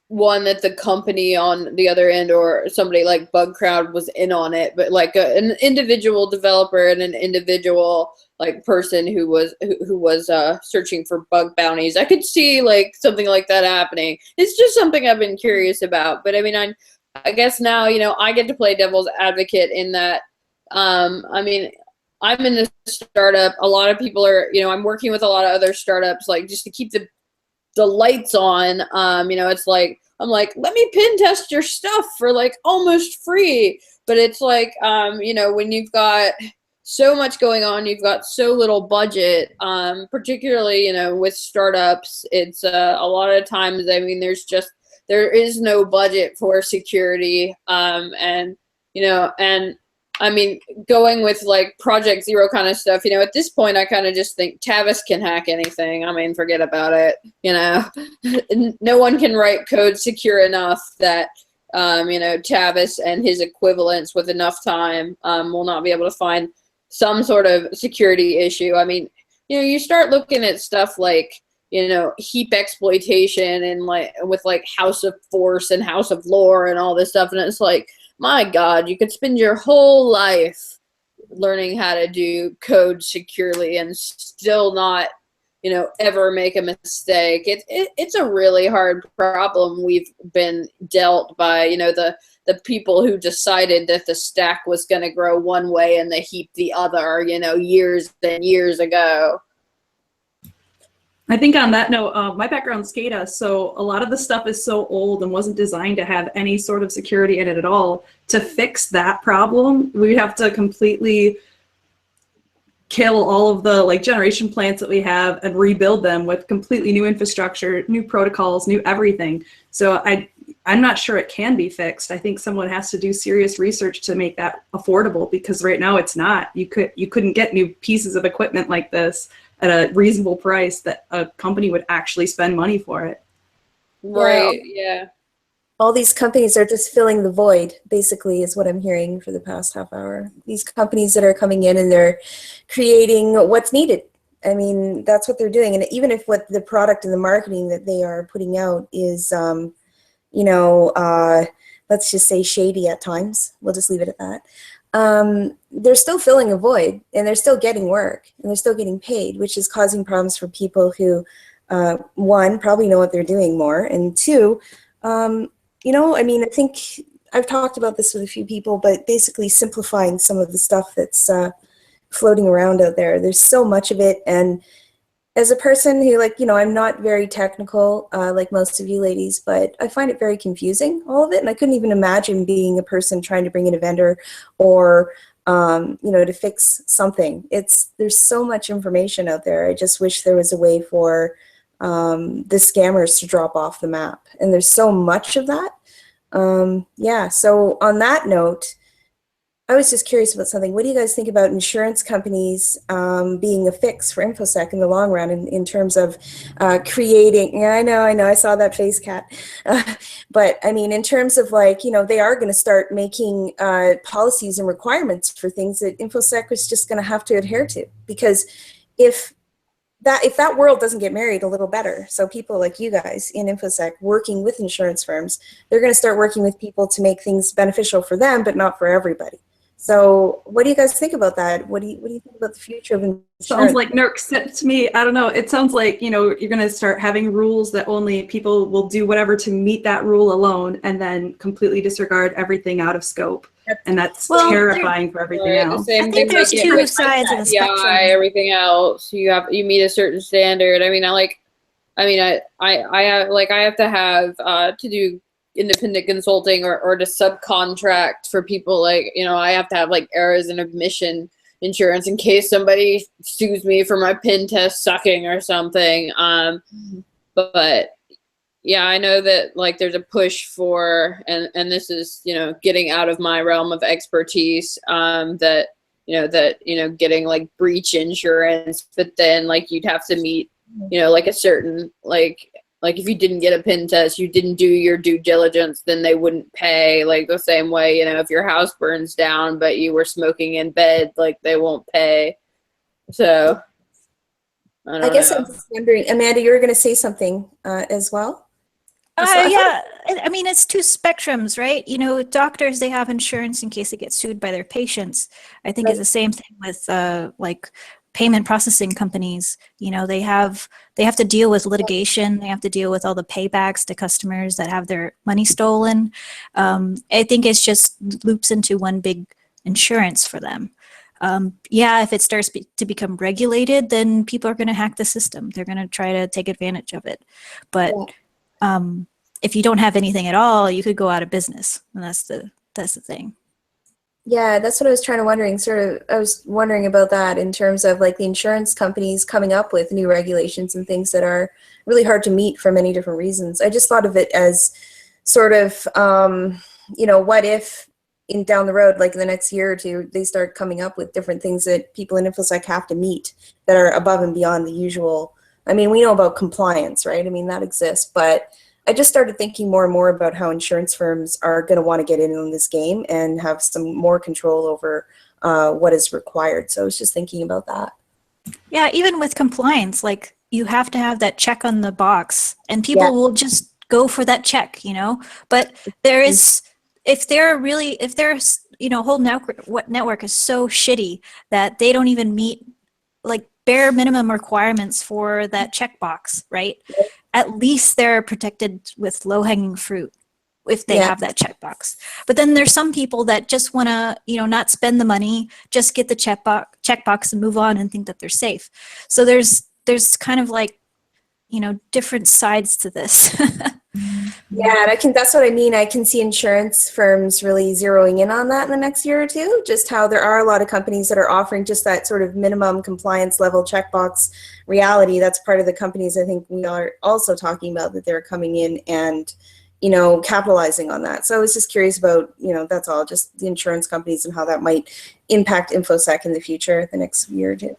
S3: that the company on the other end or somebody like BugCrowd was in on it, but like an individual developer and an individual like person who was searching for bug bounties, I could see like something like that happening. It's just something I've been curious about. But I mean, I guess now I get to play devil's advocate in that. I mean, I'm in this startup. A lot of people are, I'm working with a lot of other startups, like just to keep the lights on. It's like, I'm like, let me pen test your stuff for like almost free. But it's like, when you've got so much going on, you've got so little budget, particularly, with startups, it's a lot of times, I mean, there is no budget for security. And I mean, going with like Project Zero kind of stuff, at this point, I kind of just think Tavis can hack anything. I mean, forget about it. No one can write code secure enough that, Tavis and his equivalents with enough time will not be able to find some sort of security issue. I mean, you start looking at stuff like, heap exploitation and like with like House of Force and House of Lore and all this stuff. And it's like, my God, you could spend your whole life learning how to do code securely and still not, ever make a mistake. It's a really hard problem we've been dealt by, the people who decided that the stack was going to grow one way and the heap the other, years and years ago.
S8: I think on that note, my background's SCADA, so a lot of the stuff is so old and wasn't designed to have any sort of security in it at all. To fix that problem, we'd have to completely kill all of the like generation plants that we have and rebuild them with completely new infrastructure, new protocols, new everything. So I'm not sure it can be fixed. I think someone has to do serious research to make that affordable, because right now it's not. You couldn't get new pieces of equipment like this at a reasonable price that a company would actually spend money for it.
S3: Right, yeah.
S7: All these companies are just filling the void, basically, is what I'm hearing for the past half hour. These companies that are coming in and they're creating what's needed. I mean, that's what they're doing. And even if what the product and the marketing that they are putting out is, let's just say shady at times, we'll just leave it at that. They're still filling a void, and they're still getting work, and they're still getting paid, which is causing problems for people who, one, probably know what they're doing more, and two, I mean, I think I've talked about this with a few people, but basically simplifying some of the stuff that's floating around out there. There's so much of it, and as a person who, like, you know, I'm not very technical like most of you ladies, but I find it very confusing, all of it, and I couldn't even imagine being a person trying to bring in a vendor or you know, to fix something. There's so much information out there. I just wish there was a way for the scammers to drop off the map, and there's so much of that. Yeah, so on that note, I was just curious about something. What do you guys think about insurance companies being a fix for InfoSec in the long run in terms of creating, yeah, I know, I saw that face, Kat. But I mean, in terms of, like, you know, they are going to start making policies and requirements for things that InfoSec was just going to have to adhere to. Because if that world doesn't get married a little better, so people like you guys in InfoSec working with insurance firms, they're going to start working with people to make things beneficial for them, but not for everybody. So what do you guys think about that? What do you think about the future of insurance?
S8: Sounds like NERC to me. I don't know. It sounds like, you know, you're going to start having rules that only people will do whatever to meet that rule alone, and then completely disregard everything out of scope. And that's terrifying for everything else.
S3: The same
S5: I think
S3: thing
S5: there's
S3: like
S5: two
S3: with
S5: sides of the
S3: PI,
S5: spectrum.
S3: everything else. You meet a certain standard. I have to have to do independent consulting or to subcontract for people, like, you know, I have to have like errors and omission insurance in case somebody sues me for my pen test sucking or something. But yeah, I know that, like, there's a push for, and this is, you know, getting out of my realm of expertise, that getting like breach insurance, but then like you'd have to meet, you know, like a certain, like if you didn't get a pen test, you didn't do your due diligence, then they wouldn't pay. Like the same way, you know, if your house burns down but you were smoking in bed, like they won't pay. So I
S7: guess I'm just wondering, Amanda, you were going to say something as well?
S5: Yeah, I mean, it's two spectrums, right? You know, doctors, they have insurance in case they get sued by their patients. I think it's the same thing with like payment processing companies. You know, they have to deal with litigation. They have to deal with all the paybacks to customers that have their money stolen. I think it's just loops into one big insurance for them. Yeah, if it starts to become regulated, then people are going to hack the system. They're going to try to take advantage of it. But if you don't have anything at all, you could go out of business, and that's the thing.
S7: Yeah, that's what I was trying to wondering. I was wondering about that in terms of like the insurance companies coming up with new regulations and things that are really hard to meet for many different reasons. I just thought of it as sort of, you know, what if down the road, like in the next year or two, they start coming up with different things that people in InfoSec have to meet that are above and beyond the usual. I mean, we know about compliance, right? I mean, that exists, but I just started thinking more and more about how insurance firms are going to want to get in on this game and have some more control over what is required. So I was just thinking about that.
S5: Yeah, even with compliance, like you have to have that check on the box, and people will just go for that check, you know. But there is, if their you know, whole network is so shitty that they don't even meet like bare minimum requirements for that checkbox, right? At least they're protected with low-hanging fruit if they have that checkbox. But then there's some people that just want to, you know, not spend the money, just get the checkbox and move on and think that they're safe. So there's kind of like, you know, different sides to this.
S7: Yeah, and that's what I mean. I can see insurance firms really zeroing in on that in the next year or two, just how there are a lot of companies that are offering just that sort of minimum compliance level checkbox reality. That's part of the companies I think we are also talking about, that they're coming in and, you know, capitalizing on that. So I was just curious about, you know, that's all, just the insurance companies and how that might impact InfoSec in the future, the next year or two.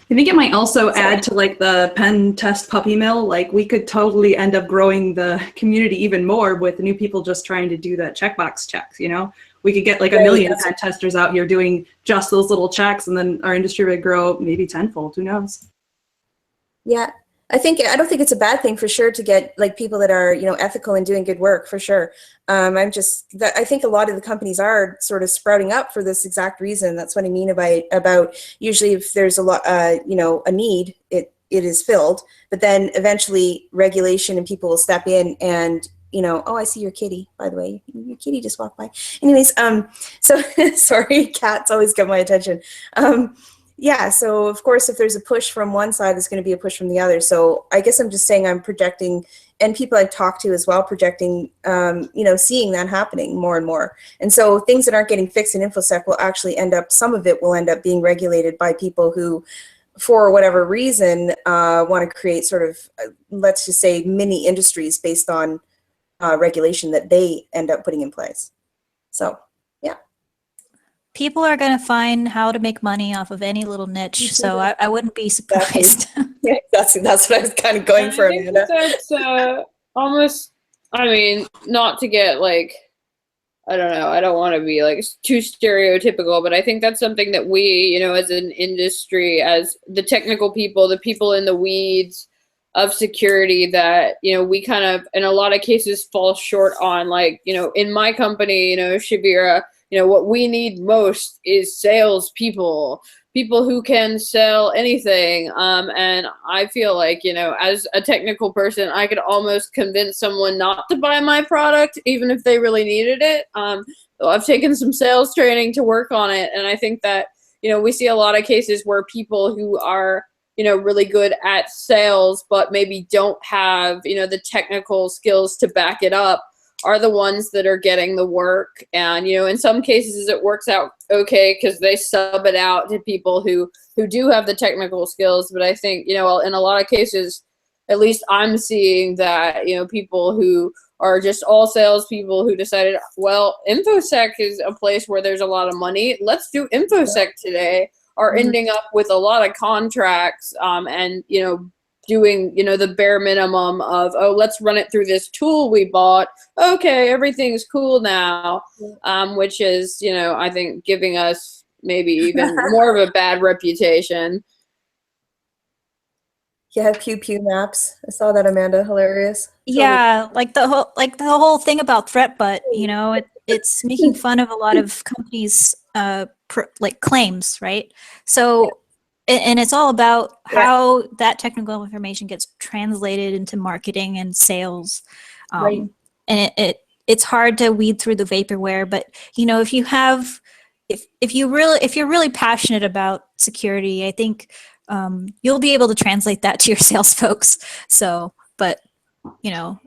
S8: I think it might also add to like the pen test puppy mill. Like we could totally end up growing the community even more with new people just trying to do that checkbox checks, you know? We could get like a million pen testers out here doing just those little checks, and then our industry would grow maybe tenfold, who knows?
S7: Yeah, I don't think it's a bad thing for sure to get like people that are, you know, ethical and doing good work for sure. I think a lot of the companies are sort of sprouting up for this exact reason. That's what I mean about usually if there's a lot, you know, a need, it is filled, but then eventually regulation and people will step in and you know, oh, I see your kitty, by the way. Your kitty just walked by. Anyways, so sorry, cats always get my attention. Yeah, so of course, if there's a push from one side, there's going to be a push from the other. So I guess I'm just saying I'm projecting, and people I've talked to as well, projecting, you know, seeing that happening more and more. And so things that aren't getting fixed in InfoSec will actually end up, some of it will end up being regulated by people who, for whatever reason, want to create sort of, let's just say, mini industries based on regulation that they end up putting in place. So, yeah.
S5: People are going to find how to make money off of any little niche, so I wouldn't be surprised.
S7: Yeah, that's what I was kind of going for,
S3: I think
S7: Amanda.
S3: that's almost, I mean, not to get like, I don't know, I don't want to be like too stereotypical, but I think that's something that we, you know, as an industry, as the technical people, the people in the weeds of security, that, you know, we kind of, in a lot of cases, fall short on. Like, you know, in my company, you know, Shabira, you know, what we need most is salespeople, people who can sell anything. And I feel like, you know, as a technical person, I could almost convince someone not to buy my product, even if they really needed it. So I've taken some sales training to work on it. And I think that, you know, we see a lot of cases where people who are, you know, really good at sales, but maybe don't have, you know, the technical skills to back it up, are the ones that are getting the work. And, you know, in some cases it works out okay because they sub it out to people who do have the technical skills. But I think, you know, in a lot of cases, at least I'm seeing that, you know, people who are just all salespeople who decided, well, InfoSec is a place where there's a lot of money, let's do InfoSec today, are ending up with a lot of contracts, and, you know, doing, you know, the bare minimum of, oh, let's run it through this tool we bought. Okay, everything's cool now, which is, you know, I think giving us maybe even more of a bad reputation.
S7: Yeah, pew pew maps. I saw that, Amanda. Hilarious.
S5: Yeah, like the whole thing about ThreatBut, you know, it's making fun of a lot of companies' like claims, right? So, and it's all about how that technical information gets translated into marketing and sales.
S7: Right.
S5: And it's hard to weed through the vaporware, but you know, if you're really passionate about security, I think you'll be able to translate that to your sales folks. So, but you know.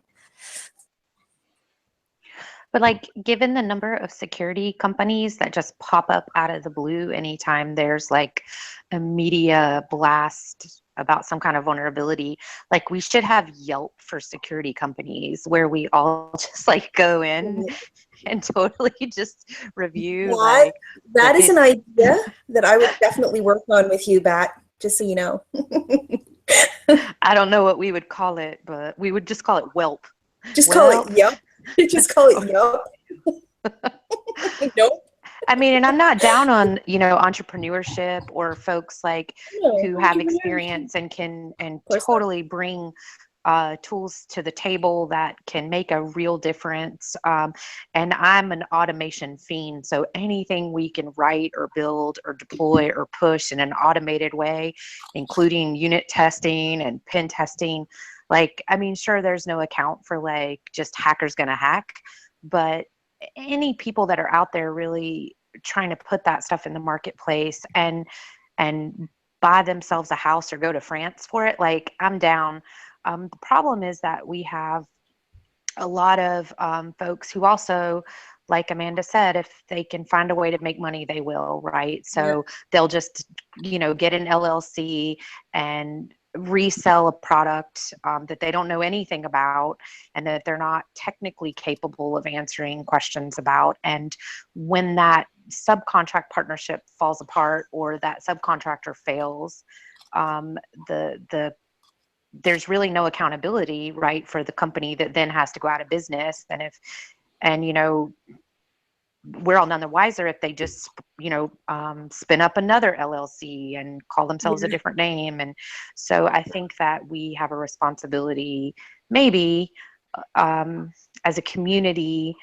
S4: But like, given the number of security companies that just pop up out of the blue anytime there's like a media blast about some kind of vulnerability, like we should have Yelp for security companies where we all just like go in and totally just review. Like,
S7: that is an idea that I would definitely work on with you, Bat, just so you know.
S4: I don't know what we would call it, but we would just call it Whelp.
S7: Just call it Yelp. Just call it Yelp. Nope.
S4: I mean, and I'm not down on, you know, entrepreneurship or folks like who have experience and can totally bring tools to the table that can make a real difference. And I'm an automation fiend, so anything we can write or build or deploy or push in an automated way, including unit testing and pen testing. Like, I mean, sure, there's no account for like just hackers gonna hack, but any people that are out there really trying to put that stuff in the marketplace and buy themselves a house or go to France for it, like, I'm down. The problem is that we have a lot of folks who also, like Amanda said, if they can find a way to make money, they will, right? So they'll just, you know, get an LLC and resell a product that they don't know anything about and that they're not technically capable of answering questions about. And when that subcontract partnership falls apart or that subcontractor fails, there's really no accountability, right, for the company that then has to go out of business. And you know, we're all none the wiser if they just, you know, spin up another LLC and call themselves a different name. And so I think that we have a responsibility, maybe as a community,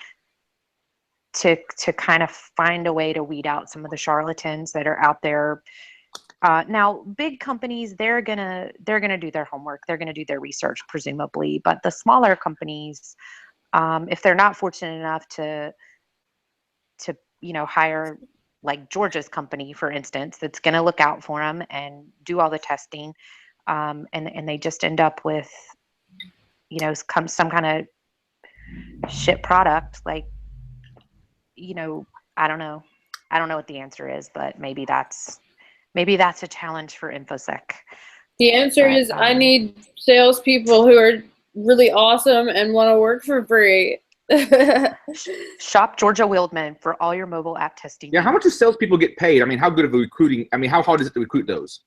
S4: to kind of find a way to weed out some of the charlatans that are out there. Now, big companies, they're gonna do their homework. They're gonna do their research, presumably. But the smaller companies, If they're not fortunate enough to hire like Georgia's company, for instance, that's going to look out for them and do all the testing, and they just end up with some kind of shit product, like, I don't know what the answer is, but maybe that's a challenge for InfoSec.
S3: The answer is I need salespeople who are really awesome and want to work for free.
S4: Shop Georgia Wildman for all your mobile app testing.
S1: Yeah, how much do salespeople get paid? I mean, how good of a recruiting? I mean, how hard is it to recruit those?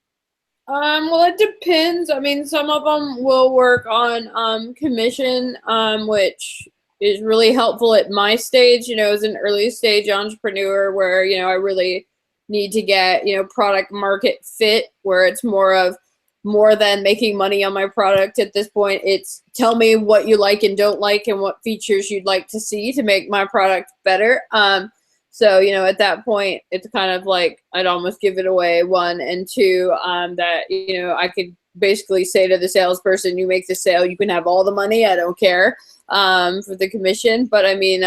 S3: Well, it depends. I mean, some of them will work on commission, which is really helpful at my stage, as an early stage entrepreneur where, I really need to get, product market fit, where it's more than making money on my product at this point. It's tell me what you like and don't like and what features you'd like to see to make my product better. So, at that point, it's kind of like I'd almost give it away, one, and two, that, I could basically say to the salesperson, you make the sale, you can have all the money, I don't care, for the commission. But I mean,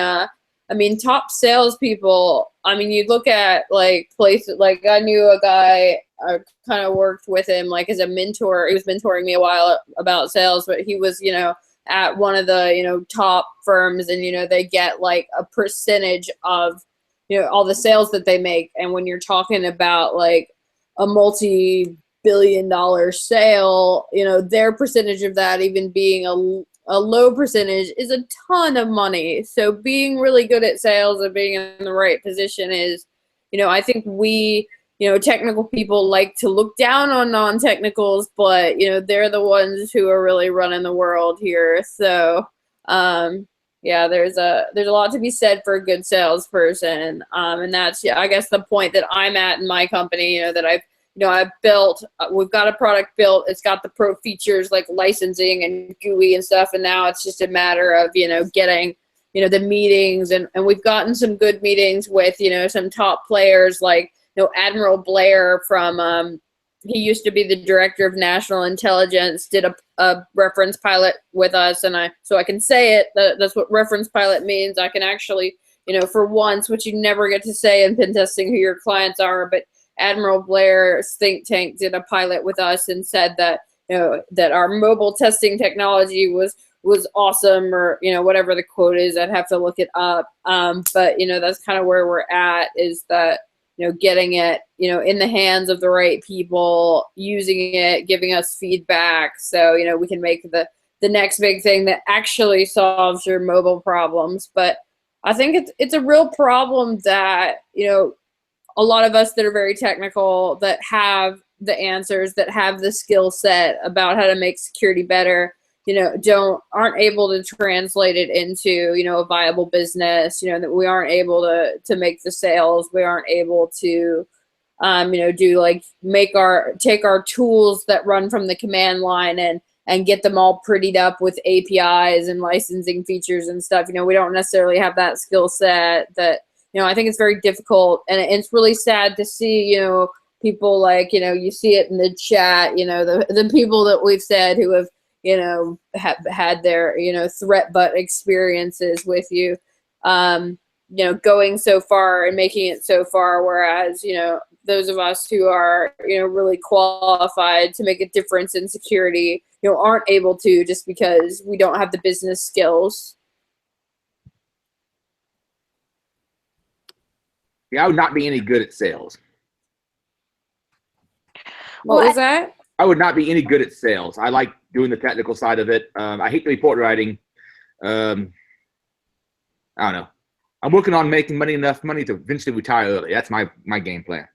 S3: top salespeople, you look at like places, like I knew a guy, I kind of worked with him like as a mentor. He was mentoring me a while about sales, but he was, at one of the, top firms, and, they get like a percentage of, all the sales that they make. And when you're talking about like a multi-billion-dollar sale, their percentage of that, even being a low percentage, is a ton of money. So being really good at sales and being in the right position is, I think we, technical people like to look down on non-technicals, but, they're the ones who are really running the world here. So, yeah, there's a lot to be said for a good salesperson. And that's, I guess, the point that I'm at in my company, that I've built, we've got a product built, it's got the pro features like licensing and GUI and stuff. And now it's just a matter of, getting, the meetings, and we've gotten some good meetings with, some top players like, Admiral Blair from, he used to be the director of national intelligence, did a reference pilot with us. And so I can say it, that's what reference pilot means. I can actually, for once, which you never get to say in pen testing who your clients are, but Admiral Blair's think tank did a pilot with us and said that, that our mobile testing technology was awesome, or, whatever the quote is. I'd have to look it up. But, that's kind of where we're at, is that, getting it, in the hands of the right people, using it, giving us feedback. So, we can make the next big thing that actually solves your mobile problems. But I think it's a real problem that, a lot of us that are very technical, that have the answers, that have the skill set about how to make security better, aren't able to translate it into, a viable business, that we aren't able to make the sales. We aren't able to, do like take our tools that run from the command line and get them all prettied up with APIs and licensing features and stuff. We don't necessarily have that skill set. That, I think it's very difficult, and it's really sad to see, people like, you see it in the chat, the people that we've said who have, have had their, threat butt experiences with you, going so far and making it so far, whereas, those of us who are, really qualified to make a difference in security, aren't able to, just because we don't have the business skills.
S1: Yeah, I would not be any good at sales.
S3: What was that?
S1: I would not be any good at sales. I like doing the technical side of it. I hate the report writing. I don't know. I'm working on making enough money to eventually retire early. That's my game plan.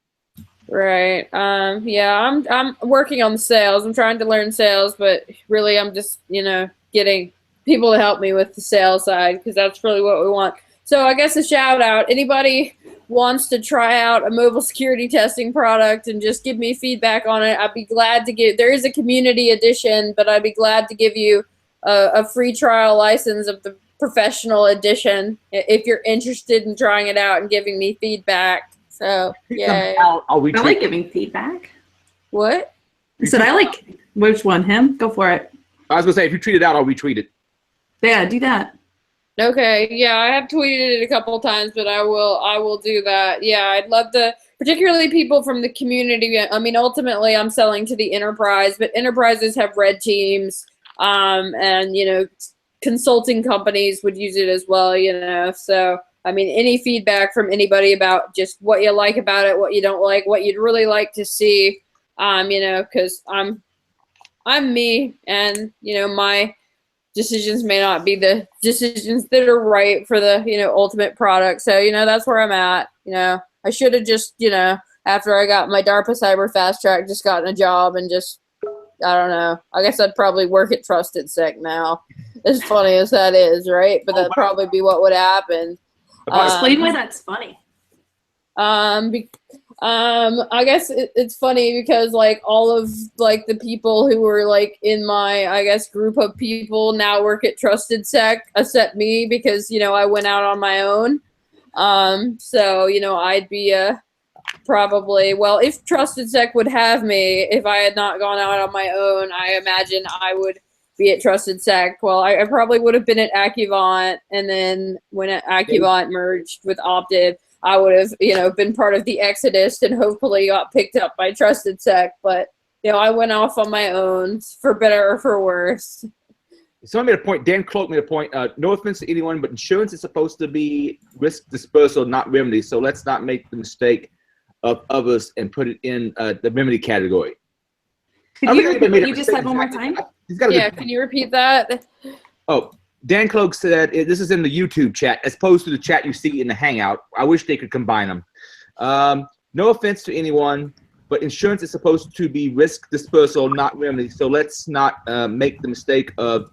S3: Right. Yeah, I'm working on the sales. I'm trying to learn sales, but really I'm just, getting people to help me with the sales side, because that's really what we want. So I guess a shout out, anybody wants to try out a mobile security testing product and just give me feedback on it, I'd be glad to give. There is a community edition, but I'd be glad to give you a free trial license of the professional edition if you're interested in trying it out and giving me feedback. So yeah,
S8: I like giving feedback.
S3: What?
S8: I said I like. Which one? Him? Go for it.
S1: I was gonna say, if you tweet it out, I'll retweet it.
S8: Yeah, do that.
S3: Okay, yeah, I have tweeted it a couple times, but I will do that. Yeah, I'd love to, particularly people from the community. I mean, ultimately, I'm selling to the enterprise, but enterprises have red teams, and consulting companies would use it as well. So I mean, any feedback from anybody about just what you like about it, what you don't like, what you'd really like to see, because I'm me, and my decisions may not be the decisions that are right for the ultimate product. So that's where I'm at. I should have just after I got my DARPA cyber fast track, just gotten a job and just, I don't know, I guess I'd probably work at Trusted Sec now, as funny as that is, right? But that'd probably be what would happen.
S8: Explain why that's funny.
S3: I guess it's funny because like all of like the people who were like in my, I guess, group of people now work at Trusted Sec, except me, because I went out on my own. So I'd be probably, well, if Trusted Sec would have me, if I had not gone out on my own, I imagine I would be at Trusted Sec. Well, I probably would have been at Accuvant, and then when Accuvant merged with Optiv, I would have, been part of the exodus and hopefully got picked up by Trusted Sec. But, I went off on my own, for better or for worse.
S1: Someone made a point, Dan Cloak made a point, no offense to anyone, but insurance is supposed to be risk dispersal, not remedy. So let's not make the mistake of others and put it in the remedy category.
S8: Could you just have one more time?
S3: Yeah, can you repeat that?
S1: Oh, Dan Cloak said, this is in the YouTube chat, as opposed to the chat you see in the Hangout. I wish they could combine them. No offense to anyone, but insurance is supposed to be risk dispersal, not remedy. So let's not make the mistake of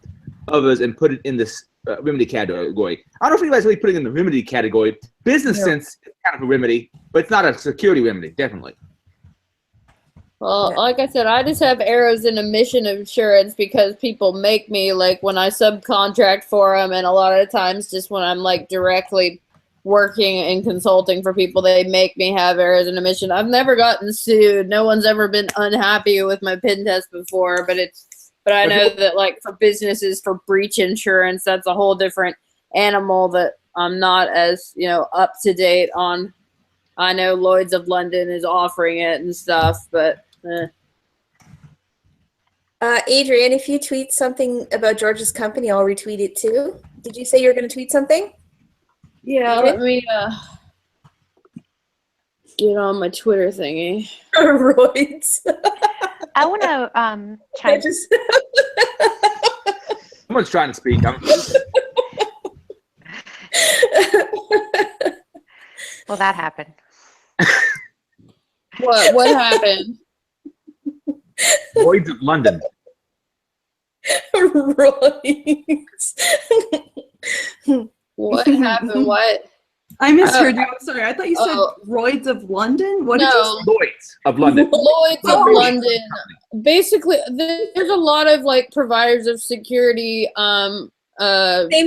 S1: others and put it in this remedy category. I don't know if anybody's really putting it in the remedy category. Business sense is kind of a remedy, but it's not a security remedy, definitely.
S3: Well, like I said, I just have arrows in emission insurance because people make me, like when I subcontract for them, and a lot of times just when I'm like directly working and consulting for people, they make me have errors in emission. I've never gotten sued. No one's ever been unhappy with my pen test before, but I know that like for businesses, for breach insurance, that's a whole different animal that I'm not as, up to date on. I know Lloyd's of London is offering it and stuff, but
S7: Adrian, if you tweet something about George's company, I'll retweet it too. Did you say you were going to tweet something?
S3: Yeah,
S7: Adrian?
S3: let me get on my Twitter thingy.
S7: Roids.
S4: I want to chime.
S1: Someone's trying to speak.
S4: Well, that happened.
S3: What happened?
S1: Lloyd's of London.
S7: Roids.
S3: What happened? What?
S8: I misheard you. I'm sorry. I thought you said Roids of London. What did you say?
S1: Lloyd's of London.
S3: Lloyd's of London. Basically, there's a lot of like providers of security.
S7: Same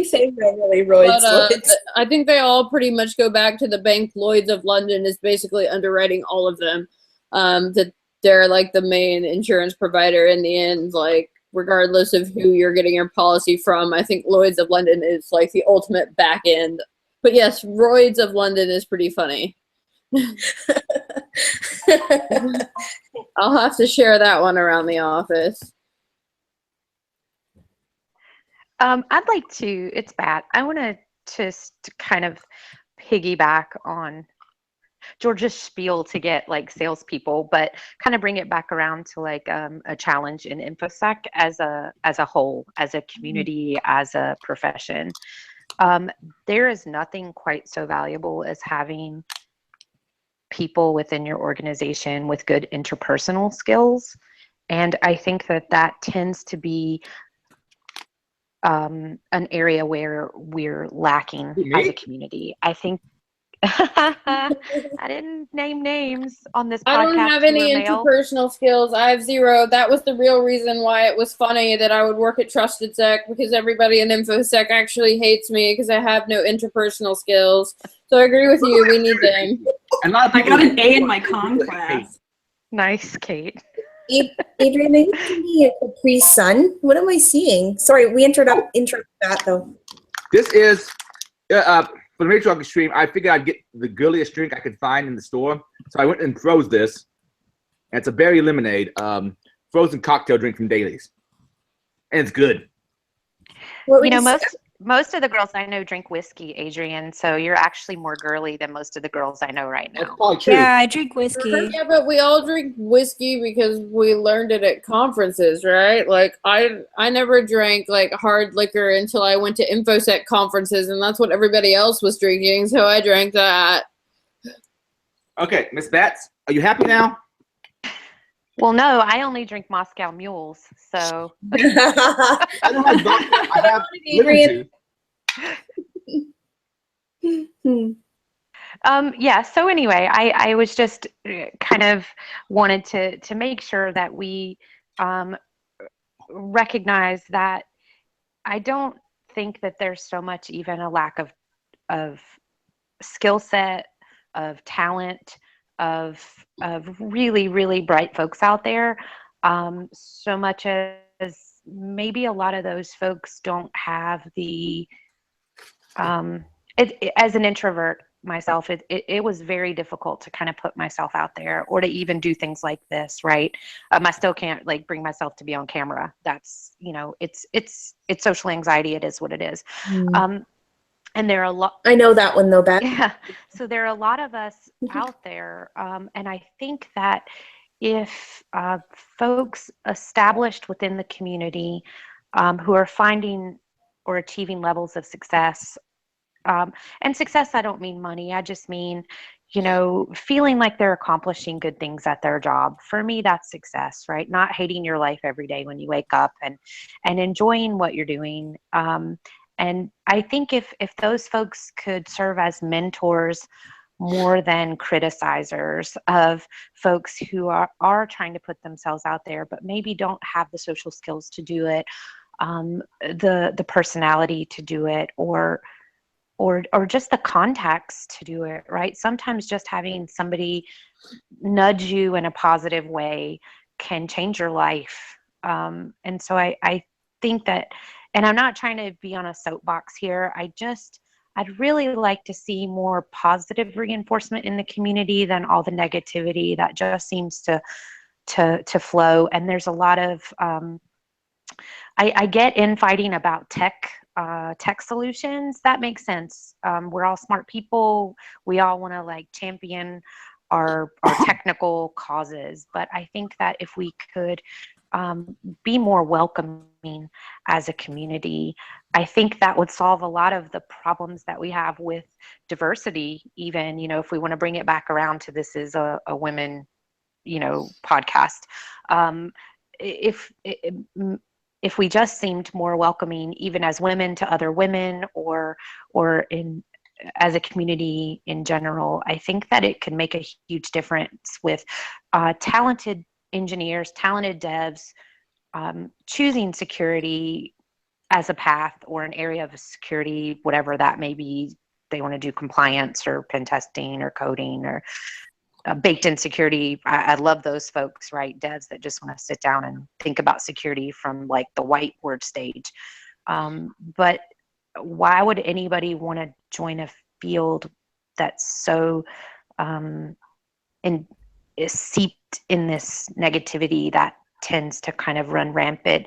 S7: thing, really, Roids.
S3: But, I think they all pretty much go back to the bank. Lloyd's of London is basically underwriting all of them. That they're like the main insurance provider in the end, like regardless of who you're getting your policy from. I think Lloyd's of London is like the ultimate back end. But yes, Lloyd's of London is pretty funny. I'll have to share that one around the office.
S4: I'd like to, it's bad. I want to just kind of piggyback on George's spiel to get like salespeople, but kind of bring it back around to like a challenge in InfoSec as a whole, as a community, as a profession. There is nothing quite so valuable as having people within your organization with good interpersonal skills. And I think that tends to be an area where we're lacking as a community. I think I didn't name names on this podcast.
S3: I don't have any interpersonal skills. I have zero. That was the real reason why it was funny that I would work at Trusted Sec, because everybody in InfoSec actually hates me because I have no interpersonal skills. So I agree with you. We need them.
S8: I got an A in my comm class.
S4: Nice, Kate.
S7: Adrian, are you a Capri Sun? What am I seeing? Sorry, we interrupt that though.
S1: This is for the Matriarchy stream. I figured I'd get the girliest drink I could find in the store, so I went and froze this. And it's a berry lemonade, frozen cocktail drink from Dailies, and it's good.
S7: What
S4: You know,
S7: would say?
S4: most of the girls I know drink whiskey, Adrian. So you're actually more girly than most of the girls I know right
S1: That's
S4: now.
S1: probably true.
S5: Yeah, I drink whiskey.
S3: Yeah, but we all drink whiskey because we learned it at conferences, right? Like I never drank like hard liquor until I went to InfoSec conferences, and that's what everybody else was drinking, so I drank that.
S1: Okay, Miss Bats, are you happy now?
S4: Well, no, I only drink Moscow Mules. So
S1: I don't have vodka. I have lemon juice.
S4: yeah, so anyway, I was just kind of wanted to make sure that we recognize that I don't think that there's so much even a lack of skill set, of talent, of really, really bright folks out there, so much as maybe a lot of those folks don't have the as an introvert myself, it was very difficult to kind of put myself out there or to even do things like this, right? I still can't like bring myself to be on camera. That's, you know, it's social anxiety. It is what it is. And there are a lot.
S7: I know that one though, Beth.
S4: Yeah. So there are a lot of us out there. And I think that if folks established within the community who are finding or achieving levels of success, and success, I don't mean money. I just mean, you know, feeling like they're accomplishing good things at their job. For me, that's success, right? Not hating your life every day when you wake up and enjoying what you're doing. And I think if those folks could serve as mentors more than criticizers of folks who are trying to put themselves out there, but maybe don't have the social skills to do it, the personality to do it, or just the contacts to do it, right? Sometimes just having somebody nudge you in a positive way can change your life. And so I think that, and I'm not trying to be on a soapbox here, I'd really like to see more positive reinforcement in the community than all the negativity that just seems to flow. And there's a lot of, I get infighting about tech solutions. That makes sense. We're all smart people. We all want to like champion our technical causes. But I think that if we could be more welcoming as a community, I think that would solve a lot of the problems that we have with diversity. Even, you know, if we want to bring it back around to this is a women, you know, podcast. If we just seemed more welcoming, even as women to other women, or as a community in general, I think that it can make a huge difference with talented engineers, talented devs, choosing security as a path or an area of security, whatever that may be. They want to do compliance or pen testing or coding or baked in security. I love those folks, right? Devs that just want to sit down and think about security from like the whiteboard stage. But why would anybody want to join a field that's so is seeped in this negativity that tends to kind of run rampant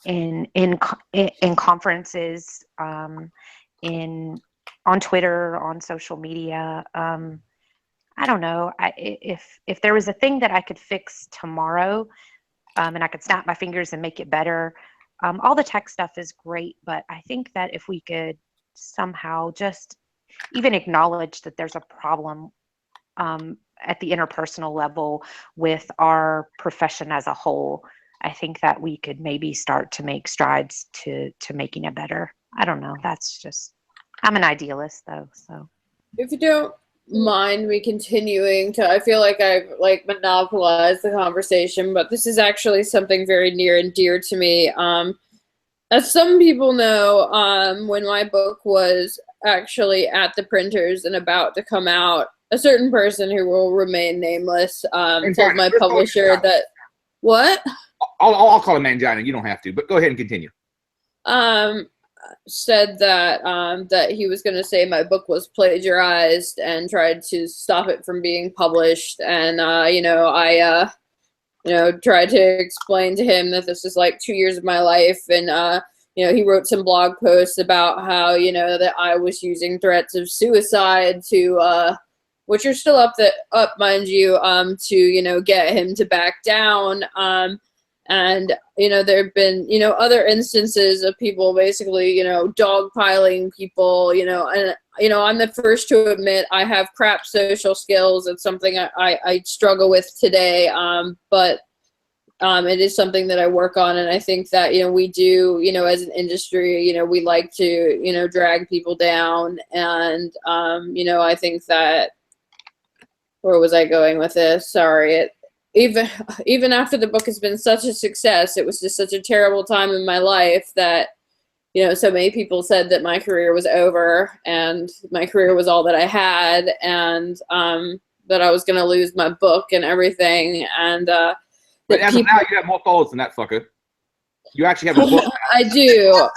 S4: in conferences, on Twitter, on social media? I don't know. If there was a thing that I could fix tomorrow, and I could snap my fingers and make it better, all the tech stuff is great, but I think that if we could somehow just even acknowledge that there's a problem at the interpersonal level with our profession as a whole, I think that we could maybe start to make strides to making it better. I don't know. That's just, I'm an idealist though, so.
S3: If you don't mind me continuing to, I feel like I've like monopolized the conversation, but this is actually something very near and dear to me. As some people know, when my book was actually at the printers and about to come out, a certain person who will remain nameless told my publisher that, what?
S1: I'll call him Mangina. You don't have to, but go ahead and continue.
S3: said that that he was going to say my book was plagiarized and tried to stop it from being published. And you know, I you know, tried to explain to him that this is like 2 years of my life. And you know, he wrote some blog posts about how, you know, that I was using threats of suicide to which are still up, mind you, to, you know, get him to back down. And, you know, there have been, you know, other instances of people basically, you know, dogpiling people, you know, and, you know, I'm the first to admit I have crap social skills. It's something I struggle with today. But it is something that I work on. And I think that, you know, we do, you know, as an industry, you know, we like to, you know, drag people down. And, you know, I think that, where was I going with this? Sorry. Even after the book has been such a success, it was just such a terrible time in my life that, you know, so many people said that my career was over and my career was all that I had, and that I was going to lose my book and everything. And
S1: but as of now, you have more followers than that fucker. You actually have a book.
S3: I do.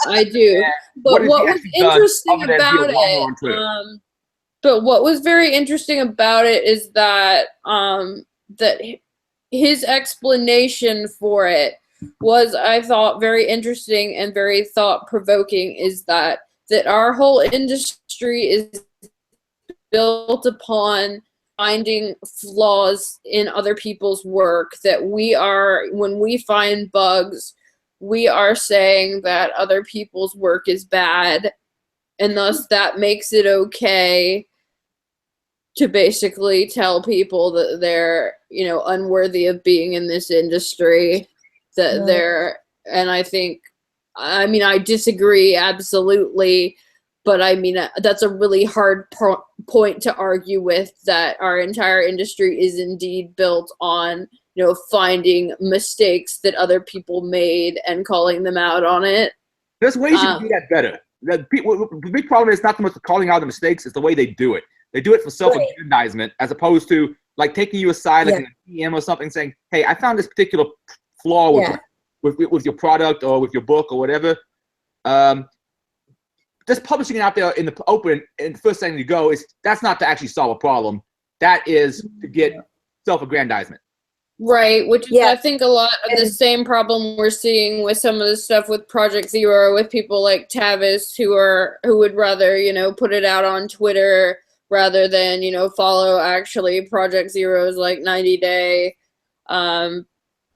S3: But what was interesting about it, but what was very interesting about it is that that his explanation for it was, I thought, very interesting and very thought-provoking, is that our whole industry is built upon finding flaws in other people's work, that we are, when we find bugs, we are saying that other people's work is bad, and thus that makes it okay to basically tell people that they're, you know, unworthy of being in this industry, that they're, and I think, I mean, I disagree absolutely, but I mean, that's a really hard point to argue with, that our entire industry is indeed built on, you know, finding mistakes that other people made and calling them out on it.
S1: There's ways you can do that better. The big problem is not so much the calling out the mistakes, it's the way they do it. They do it for self-aggrandizement, as opposed to like taking you aside, like in a DM or something, saying, "Hey, I found this particular flaw with your product or with your book or whatever." Just publishing it out there in the open, and the first thing you go is, that's not to actually solve a problem. That is to get self-aggrandizement.
S3: Right, which is, I think, a lot of the same problem we're seeing with some of the stuff with Project Zero, with people like Tavis who would rather, you know, put it out on Twitter rather than, you know, follow actually Project Zero's like 90-day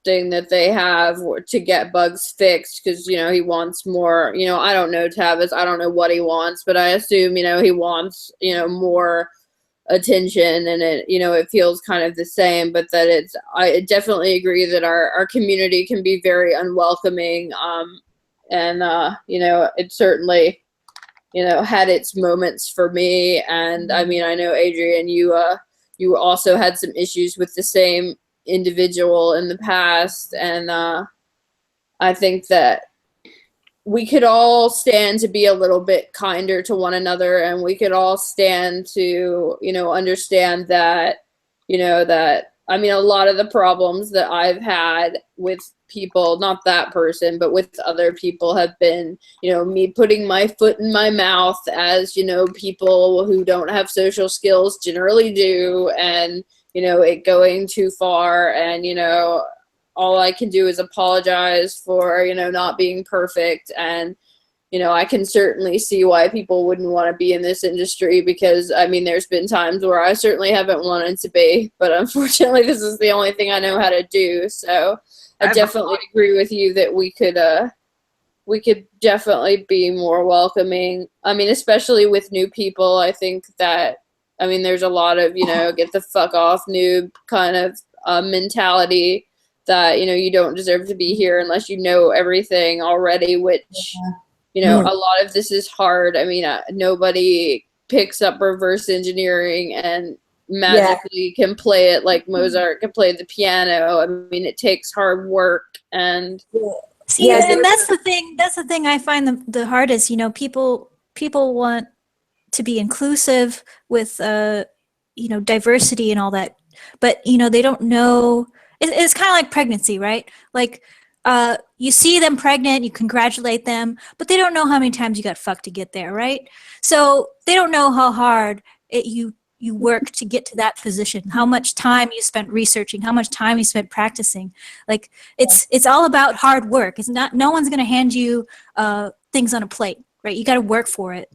S3: thing that they have to get bugs fixed, because, you know, he wants more, you know, I don't know Tavis, I don't know what he wants, but I assume, you know, he wants, you know, more attention, and it, you know, it feels kind of the same, but that it's, I definitely agree that our community can be very unwelcoming, and you know, it certainly, you know, had its moments for me. And I mean, I know, Adrian, you also had some issues with the same individual in the past, and I think that we could all stand to be a little bit kinder to one another, and we could all stand to, you know, understand that, you know, that, I mean, a lot of the problems that I've had with people, not that person, but with other people, have been, you know, me putting my foot in my mouth, as, you know, people who don't have social skills generally do, and, you know, it going too far, and, you know, all I can do is apologize for, you know, not being perfect. And, you know, I can certainly see why people wouldn't want to be in this industry, because, I mean, there's been times where I certainly haven't wanted to be, but unfortunately this is the only thing I know how to do. So I definitely agree with you that we could definitely be more welcoming. I mean, especially with new people. I think that, I mean, there's a lot of, you know, get the fuck off noob kind of mentality, that, you know, you don't deserve to be here unless you know everything already, which, you know, a lot of this is hard. I mean, nobody picks up reverse engineering and magically can play it like Mozart could play the piano. I mean, it takes hard work. And
S5: see, and that's the thing I find the hardest. You know, people want to be inclusive with you know, diversity and all that, but, you know, they don't know. It's kind of like pregnancy, right? Like, you see them pregnant, you congratulate them, but they don't know how many times you got fucked to get there, right? So they don't know how hard you work to get to that position, how much time you spent researching, how much time you spent practicing. Like it's all about hard work. It's not, no one's going to hand you things on a plate, right? You got to work for it.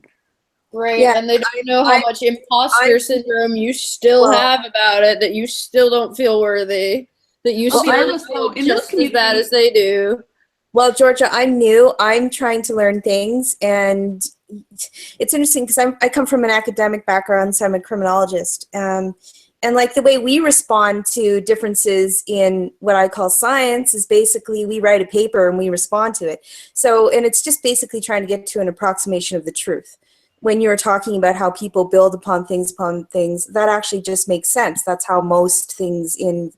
S3: Right,
S7: Yeah,
S3: and they don't know how much imposter syndrome you still have about it, that you still don't feel worthy, that you
S8: Well, I
S3: still
S8: was-
S3: feel
S8: in this
S3: just as bad
S8: community-
S3: as they do.
S7: Well, Georgia, I'm new. I'm trying to learn things, and it's interesting because I come from an academic background, so I'm a criminologist. And like the way we respond to differences in what I call science is basically we write a paper and we respond to it. So, and it's just basically trying to get to an approximation of the truth. When you're talking about how people build upon things, that actually just makes sense. That's how most things in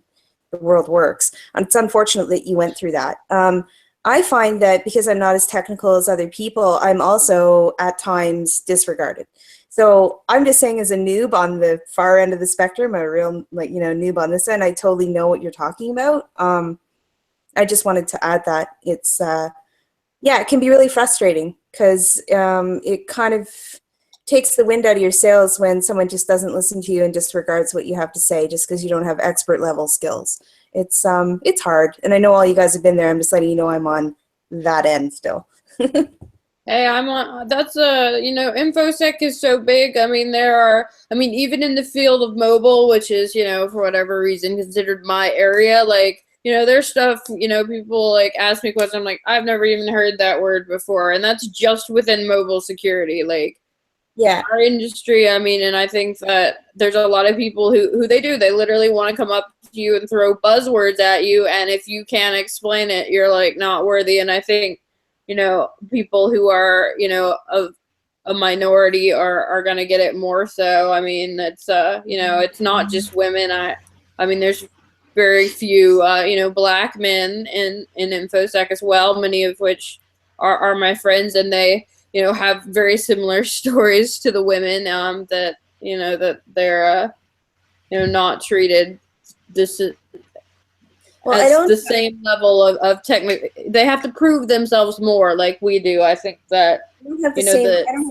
S7: the world works. And it's unfortunate that you went through that. I find that because I'm not as technical as other people, I'm also at times disregarded. So I'm just saying, as a noob on the far end of the spectrum, a real noob on this end, I totally know what you're talking about. I just wanted to add that it's it can be really frustrating because it kind of takes the wind out of your sails when someone just doesn't listen to you and disregards what you have to say just because you don't have expert level skills. It's hard, and I know all you guys have been there. I'm just letting you know I'm on that end still.
S3: Hey, I'm on. That's InfoSec is so big. I mean, even in the field of mobile, which is for whatever reason considered my area, like there's stuff. People like ask me questions. I'm like, I've never even heard that word before, and that's just within mobile security. Like,
S7: yeah,
S3: our industry. I mean, and I think that there's a lot of people who they literally want to come up to you and throw buzzwords at you, and if you can't explain it, you're like not worthy. And I think people who are of a minority are gonna get it more so. I mean, it's it's not just women. I mean there's very few black men in InfoSec as well, many of which are my friends, and they have very similar stories to the women, that that they're not treated this
S7: well,
S3: at the same level of technical. They have to prove themselves more, like we do. I think that
S7: I don't have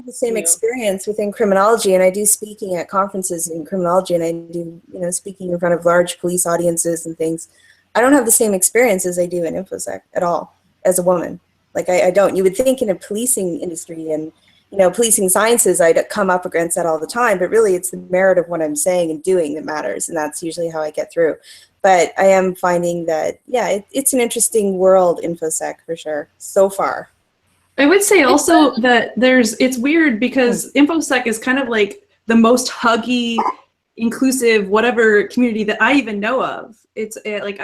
S7: the same experience within criminology, and I do speaking at conferences in criminology, and I do speaking in front of large police audiences and things. I don't have the same experience as I do in InfoSec at all as a woman. Like I don't. You would think in a policing industry and policing sciences, I'd come up against that all the time, but really it's the merit of what I'm saying and doing that matters, and that's usually how I get through. But I am finding that, it's an interesting world, InfoSec, for sure, so far.
S8: I would say also that it's weird because InfoSec is kind of like the most huggy, inclusive, whatever community that I even know of. It's like,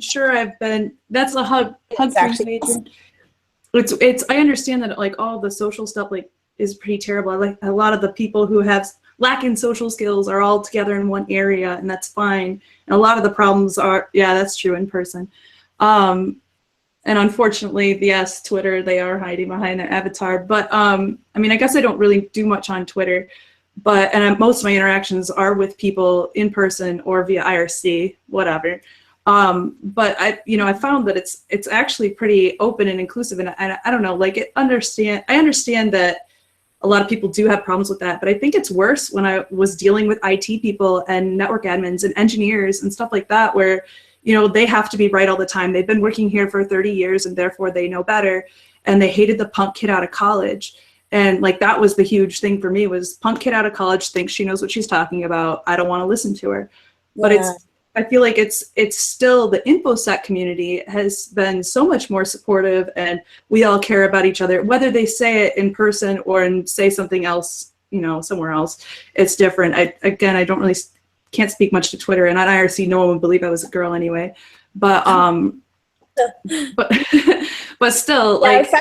S8: sure I've been, that's a hug
S7: Actually,
S8: I understand that like all the social stuff like is pretty terrible. Like a lot of the people who lack in social skills are all together in one area, and that's fine. And a lot of the problems are, that's true in person. And unfortunately, yes, Twitter, they are hiding behind their avatar. But I guess I don't really do much on Twitter, and most of my interactions are with people in person or via IRC, whatever. But I found that it's actually pretty open and inclusive, and I don't know, like I understand that a lot of people do have problems with that, but I think it's worse when I was dealing with IT people and network admins and engineers and stuff like that, where they have to be right all the time. They've been working here for 30 years and therefore they know better, and they hated the punk kid out of college. And like that was the huge thing for me, was punk kid out of college thinks she knows what she's talking about. I don't want to listen to her. But I feel like it's still, the InfoSec community has been so much more supportive, and we all care about each other, whether they say it in person or say something else, somewhere else. It's different. I don't really, can't speak much to Twitter, and on IRC, no one would believe I was a girl anyway. But but still, like,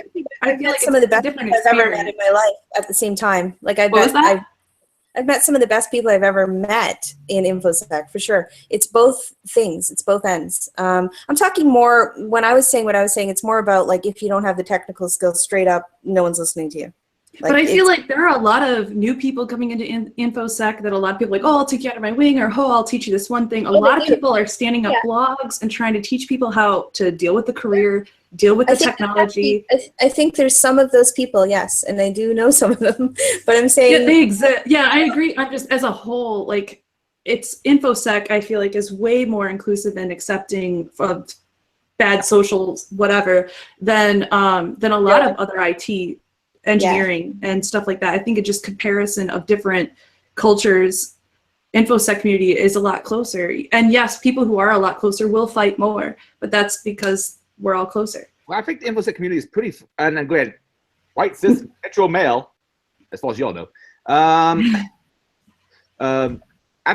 S8: I feel like
S7: some of the best people I've ever met in my life at the same time. Like I've met some of the best people I've ever met in InfoSec, for sure. It's both things. It's both ends. I'm talking more, when I was saying what I was saying, it's more about like if you don't have the technical skills straight up, no one's listening to you.
S8: But I feel like there are a lot of new people coming into InfoSec that a lot of people are like, oh, I'll take you under my wing, or oh, I'll teach you this one thing. A lot of people are standing up blogs and trying to teach people how to deal with the career, deal with the technology.
S7: I think there's some of those people, yes, and I do know some of them. But I'm saying,
S8: yeah, they exist. Yeah, I agree. I'm just as a whole, like, it's InfoSec. I feel like is way more inclusive and accepting of bad social whatever than a lot of other IT. Engineering and stuff like that. I think it just comparison of different cultures. InfoSec community is a lot closer, and yes, people who are a lot closer will fight more, but that's because we're all closer.
S1: Well, I think the InfoSec community is pretty, and I'm glad, white cis hetero male, as far as y'all know. I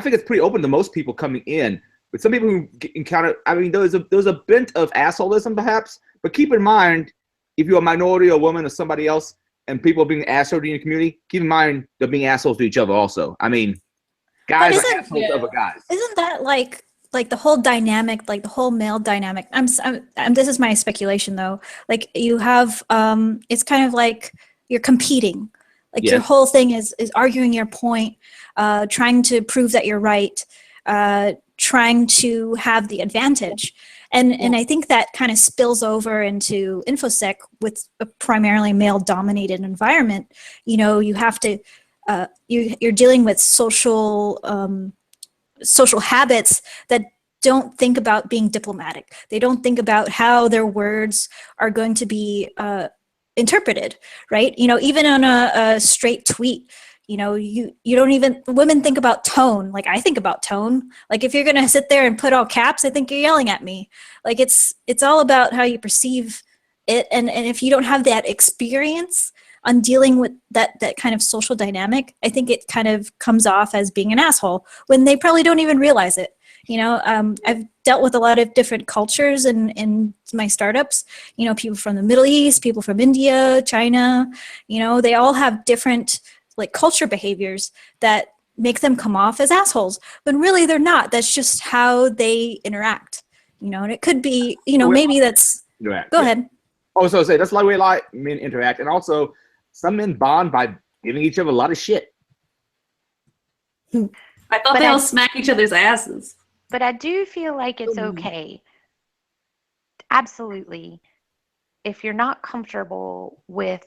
S1: think it's pretty open to most people coming in, but some people who encounter, I mean, there's a bent of assholism perhaps, but keep in mind, if you're a minority or woman or somebody else, and people are being assholes in your community, keep in mind they're being assholes to each other also. I mean, guys are assholes to other guys.
S5: Isn't that like the whole dynamic, like the whole male dynamic? This is my speculation though. Like you have, it's kind of like you're competing. Like your whole thing is arguing your point, trying to prove that you're right, trying to have the advantage. And I think that kind of spills over into InfoSec with a primarily male-dominated environment. You know, you have to, you're dealing with social habits that don't think about being diplomatic. They don't think about how their words are going to be interpreted, right? You know, even on a straight tweet, you know, you don't even, women think about tone. Like I think about tone. Like if you're going to sit there and put all caps, I think you're yelling at me. Like it's all about how you perceive it. And if you don't have that experience on dealing with that kind of social dynamic, I think it kind of comes off as being an asshole when they probably don't even realize it. You know, I've dealt with a lot of different cultures in my startups, you know, people from the Middle East, people from India, China, you know, they all have different like culture behaviors that make them come off as assholes, but really they're not. That's just how they interact, you know, and it could be, you know, maybe that's, go ahead.
S1: Oh, so say that's like way like men interact. And also some men bond by giving each other a lot of shit.
S8: I thought they all smack each other's asses.
S4: But I do feel like it's okay. Absolutely. If you're not comfortable with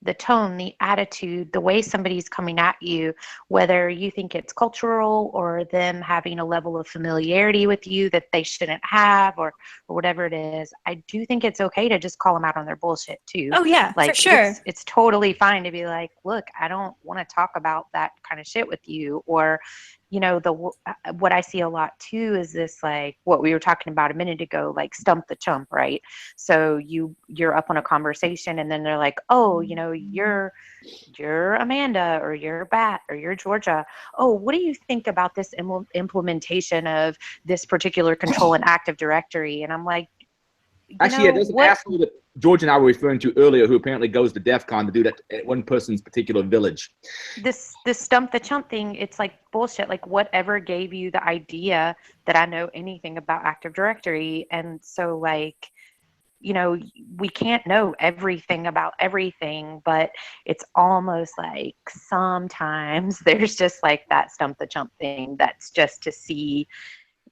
S4: the tone, the attitude, the way somebody's coming at you, whether you think it's cultural or them having a level of familiarity with you that they shouldn't have or whatever it is, I do think it's okay to just call them out on their bullshit too.
S5: Oh yeah,
S4: like,
S5: for sure.
S4: It's totally fine to be like, look, I don't want to talk about that kind of shit with you. Or, you know, what I see a lot too is this, like what we were talking about a minute ago, like stump the chump, right? So you're up on a conversation and then they're like, oh, you know, you're Amanda or you're Bat or you're Georgia. Oh, what do you think about this implementation of this particular control and Active Directory? And I'm like,
S1: actually, there's an asshole that George and I were referring to earlier who apparently goes to DEF CON to do that at one person's particular village.
S4: This stump the chump thing, it's like bullshit. Like whatever gave you the idea that I know anything about Active Directory. And so like, you know, we can't know everything about everything, but it's almost like sometimes there's just like that stump the chump thing that's just to see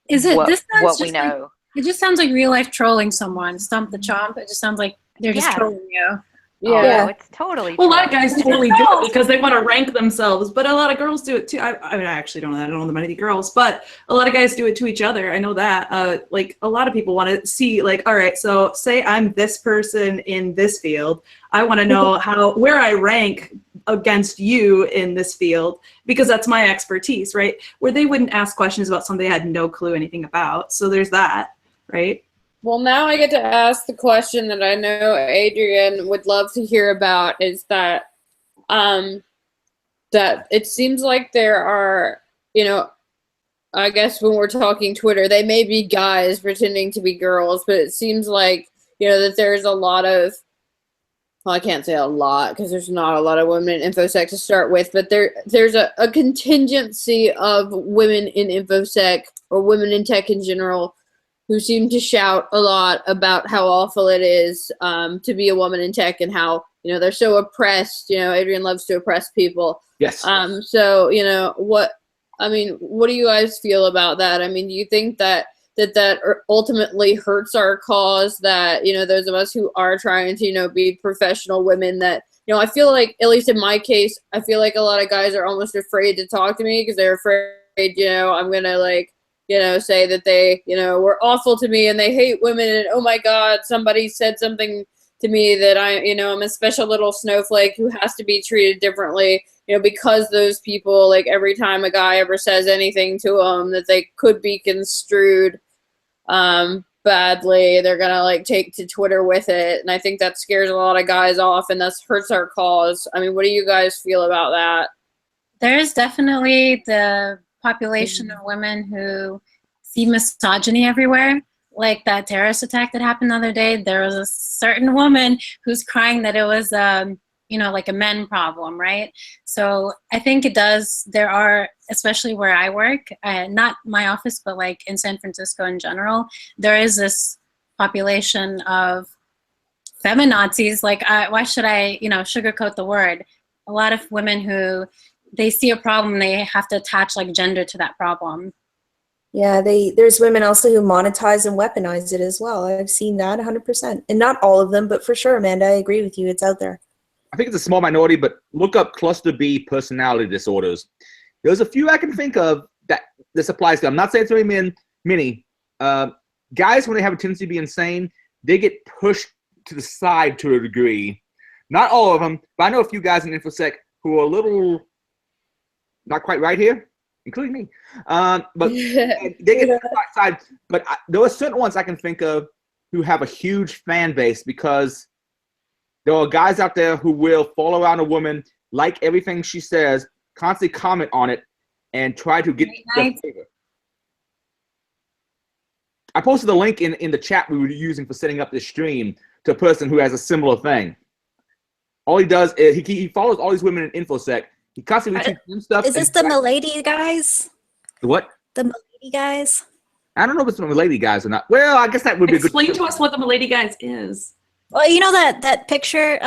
S4: what we know.
S9: It just sounds like real life trolling someone. Stump the chomp. It just sounds like they're just trolling you.
S4: Yeah, it's totally.
S8: Well, a lot of guys totally do it because they want to rank themselves, but a lot of girls do it too. I mean, I actually don't know that. I don't know the many girls, but a lot of guys do it to each other. I know that. Like a lot of people want to see, like, all right, so say I'm this person in this field. I want to know where I rank against you in this field because that's my expertise, right? Where they wouldn't ask questions about something they had no clue anything about. So there's that, right?
S3: Well, now I get to ask the question that I know Adrian would love to hear about is that that it seems like there are, you know, I guess when we're talking Twitter, they may be guys pretending to be girls, but it seems like, you know, that there's a lot of, well, I can't say a lot because there's not a lot of women in InfoSec to start with, but there's a contingency of women in InfoSec or women in tech in general who seem to shout a lot about how awful it is to be a woman in tech and how they're so oppressed. Adrian loves to oppress people.
S1: Yes.
S3: So, what do you guys feel about that? I mean, do you think that ultimately hurts our cause, that, those of us who are trying to, be professional women, that, I feel like, at least in my case, I feel like a lot of guys are almost afraid to talk to me because they're afraid, I'm going to say that they, were awful to me and they hate women, and oh my God, somebody said something to me that I'm a special little snowflake who has to be treated differently, because those people, like, every time a guy ever says anything to them that they could be construed badly, they're gonna take to Twitter with it, and I think that scares a lot of guys off, and that hurts our cause. I mean, what do you guys feel about that?
S9: There's definitely the population of women who see misogyny everywhere. Like that terrorist attack that happened the other day, there was a certain woman who's crying that it was like a men problem, right? So I think it does. There are, especially where I work, not my office, but like in San Francisco in general, there is this population of feminazis. Like, why should I, sugarcoat the word? A lot of women who, they see a problem, they have to attach like gender to that problem.
S7: Yeah, there's women also who monetize and weaponize it as well. I've seen that 100%. And not all of them, but for sure, Amanda, I agree with you. It's out there.
S1: I think it's a small minority, but look up cluster B personality disorders. There's a few I can think of that this applies to. I'm not saying it's very many. Guys, when they have a tendency to be insane, they get pushed to the side to a degree. Not all of them, but I know a few guys in InfoSec who are a little not quite right here, including me. But they get pushed to the side. But there are certain ones I can think of who have a huge fan base because there are guys out there who will follow around a woman, like everything she says, constantly comment on it, and try to get their favor. I posted the link in the chat we were using for setting up this stream to a person who has a similar thing. All he does is he follows all these women in InfoSec. He constantly retweets them stuff.
S5: Is this the Milady guys?
S1: The what?
S5: The Milady guys?
S1: I don't know if it's the Milady guys or not. Well, I guess that would be a good.
S8: Explain to us what the Milady guys is.
S5: Well, that picture,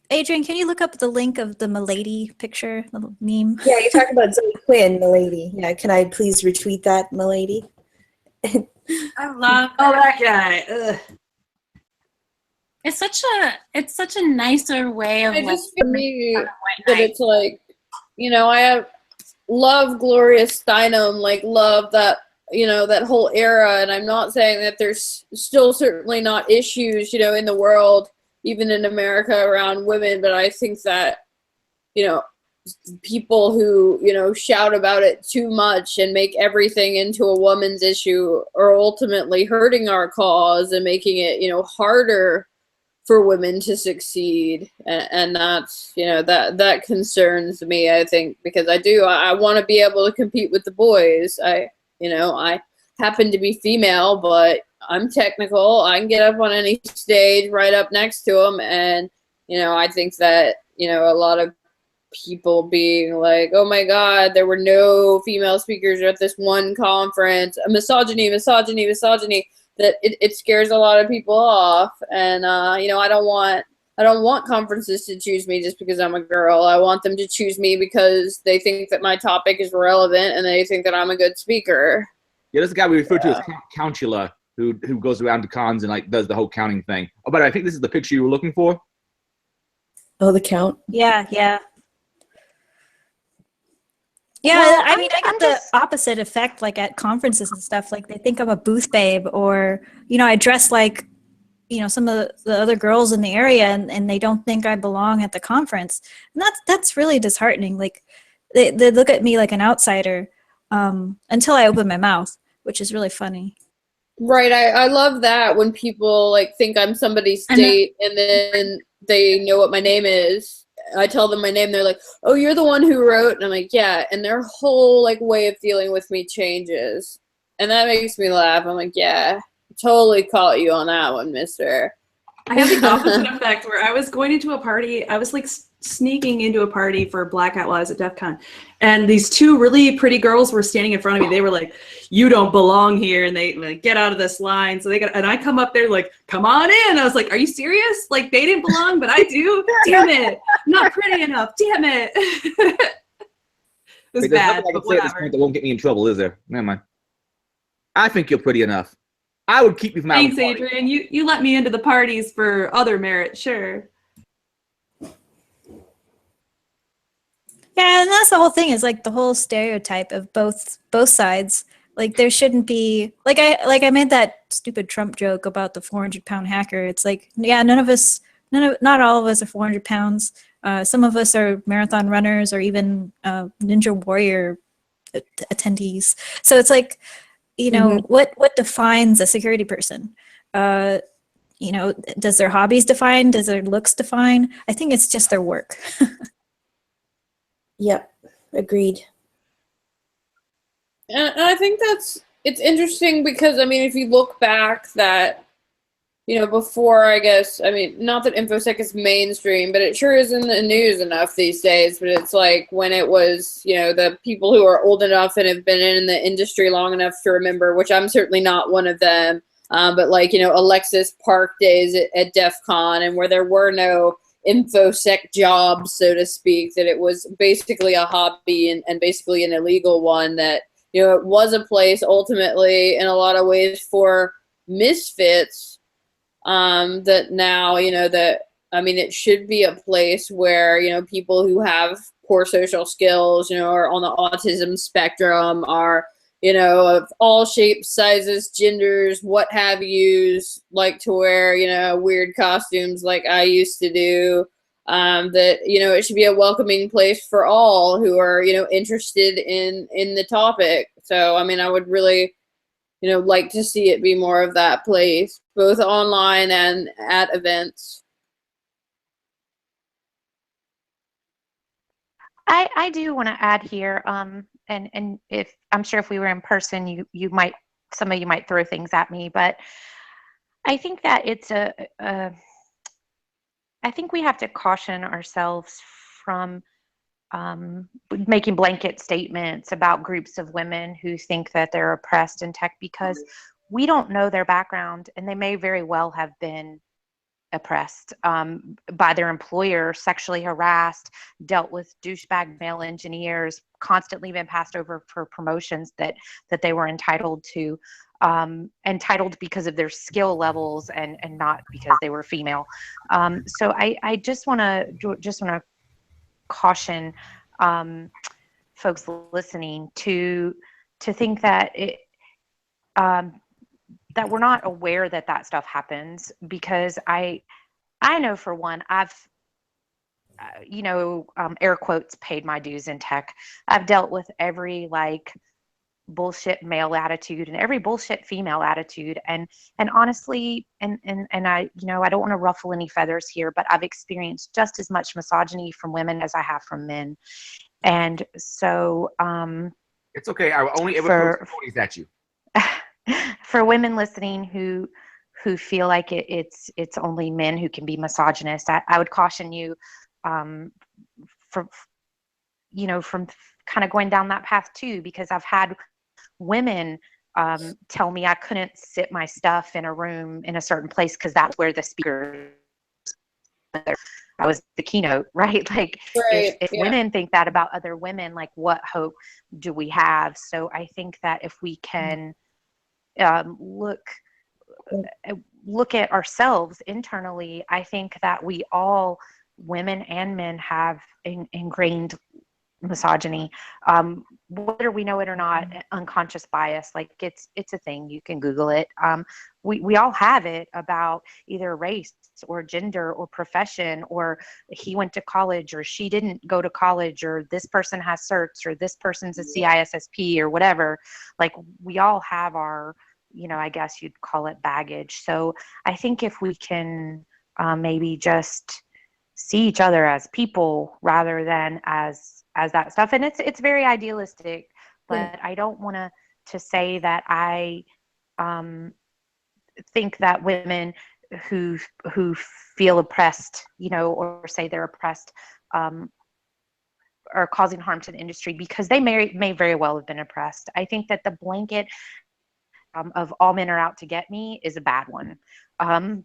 S5: Adrian, can you look up the link of the Milady picture, the meme?
S7: Yeah, you're talking about Zoe Quinn, Milady. Yeah, can I please retweet that, Milady?
S9: I love
S8: that guy. Ugh.
S9: It's such a nicer way of.
S3: I just for me that it's like, I love Gloria Steinem, love that. That whole era, and I'm not saying that there's still certainly not issues, in the world, even in America, around women, but I think that, people who, shout about it too much and make everything into a woman's issue are ultimately hurting our cause and making it, harder for women to succeed. And that's, that concerns me, I think, because I want to be able to compete with the boys. I happen to be female, but I'm technical. I can get up on any stage right up next to them. And, I think that, a lot of people being like, oh my God, there were no female speakers at this one conference, misogyny, that it scares a lot of people off. And, I don't want conferences to choose me just because I'm a girl. I want them to choose me because they think that my topic is relevant and they think that I'm a good speaker.
S1: Yeah, there's a guy we refer to as Countula who goes around to cons and does the whole counting thing. Oh, but I think this is the picture you were looking for.
S7: Oh, the count?
S5: Yeah. Yeah,
S4: Well,
S5: I mean, I got the opposite effect, at conferences and stuff. They think I'm a booth babe, or, I dress like, some of the other girls in the area, and they don't think I belong at the conference. And that's really disheartening. They look at me like an outsider until I open my mouth, which is really funny.
S3: Right. I love that when people think I'm somebody's date and then they know what my name is. I tell them my name, they're like, oh, you're the one who wrote? And I'm like, yeah. And their whole way of dealing with me changes. And that makes me laugh. I'm like, yeah, totally caught you on that one, mister.
S8: I had the opposite effect where I was going into a party. I was sneaking into a party for Blackout Lives at DEF CON, and these two really pretty girls were standing in front of me. They were like, "You don't belong here," and they like, "Get out of this line." So and I come up there like, "Come on in." I was like, "Are you serious? Like they didn't belong, but I do? Damn it! I'm not pretty enough. Damn it!" It was
S1: Wait, there's
S8: bad,
S1: nothing I
S8: but
S1: can say at this
S8: whatever.
S1: point that won't get me in trouble, is there? Never mind. I think you're pretty enough. I would keep you from
S8: Thanks,
S1: having a party.
S8: Adrian. You let me into the parties for other merit, sure.
S5: Yeah, and that's the whole thing, is like the whole stereotype of both sides. Like there shouldn't be, like I made that stupid Trump joke about the 400-pound hacker. It's like, yeah, not all of us are 400 pounds. Some of us are marathon runners or even Ninja Warrior attendees. So it's like, you know, what defines a security person? You know, does their hobbies define? Does their looks define? I think it's just their work.
S7: Yep, agreed.
S3: And I think it's interesting because, I mean, if you look back that, you know, before, I guess, I mean, not that InfoSec is mainstream, but it sure is in the news enough these days. But it's like when it was, you know, the people who are old enough and have been in the industry long enough to remember, which I'm certainly not one of them, but like, you know, Alexis Park days at DEF CON, and where there were no InfoSec jobs, so to speak, that it was basically a hobby and basically an illegal one, that, you know, it was a place ultimately in a lot of ways for misfits, that now, you know, that, I mean, it should be a place where, you know, people who have poor social skills, you know, are on the autism spectrum, are, you know, of all shapes, sizes, genders, what have yous, like to wear, you know, weird costumes like I used to do. That, you know, it should be a welcoming place for all who are, you know, interested in the topic. So, I mean, I would really, you know, like to see it be more of that place, both online and at events.
S4: I do want to add here, and if I'm sure if we were in person, you might, some of you might throw things at me, but I think that it's I think we have to caution ourselves from making blanket statements about groups of women who think that they're oppressed in tech, because we don't know their background, and they may very well have been oppressed by their employer, sexually harassed, dealt with douchebag male engineers, constantly been passed over for promotions that they were entitled to, entitled because of their skill levels and not because they were female. So I just want to caution folks listening to think that that we're not aware that that stuff happens, because I know for one, I've you know, air quotes, paid my dues in tech. I've dealt with every like bullshit male attitude and every bullshit female attitude, and honestly, and I, you know, I don't want to ruffle any feathers here, but I've experienced just as much misogyny from women as I have from men. And so
S1: It's okay. I will only ever throw stories at you.
S4: For women listening who feel like it's only men who can be misogynist, I would caution you from, you know, from kind of going down that path too, because I've had women tell me I couldn't sit my stuff in a room in a certain place because that's where the speaker, I was the keynote, right? Like,
S3: Right,
S4: if
S3: yeah.
S4: women think that about other women, like what hope do we have? So I think that if we can look at ourselves internally, I think that we all, women and men, have ingrained misogyny, whether we know it or not. Unconscious bias, like it's a thing. You can Google it. We all have it about either race or gender or profession, or he went to college or she didn't go to college, or this person has certs, or this person's a CISSP or whatever. Like we all have our, you know, I guess you'd call it baggage. So I think if we can maybe just see each other as people rather than as that stuff, and it's very idealistic, but I don't want to say that I think that women who feel oppressed, you know, or say they're oppressed, are causing harm to the industry because they may very well have been oppressed. I think that the blanket of all men are out to get me is a bad one,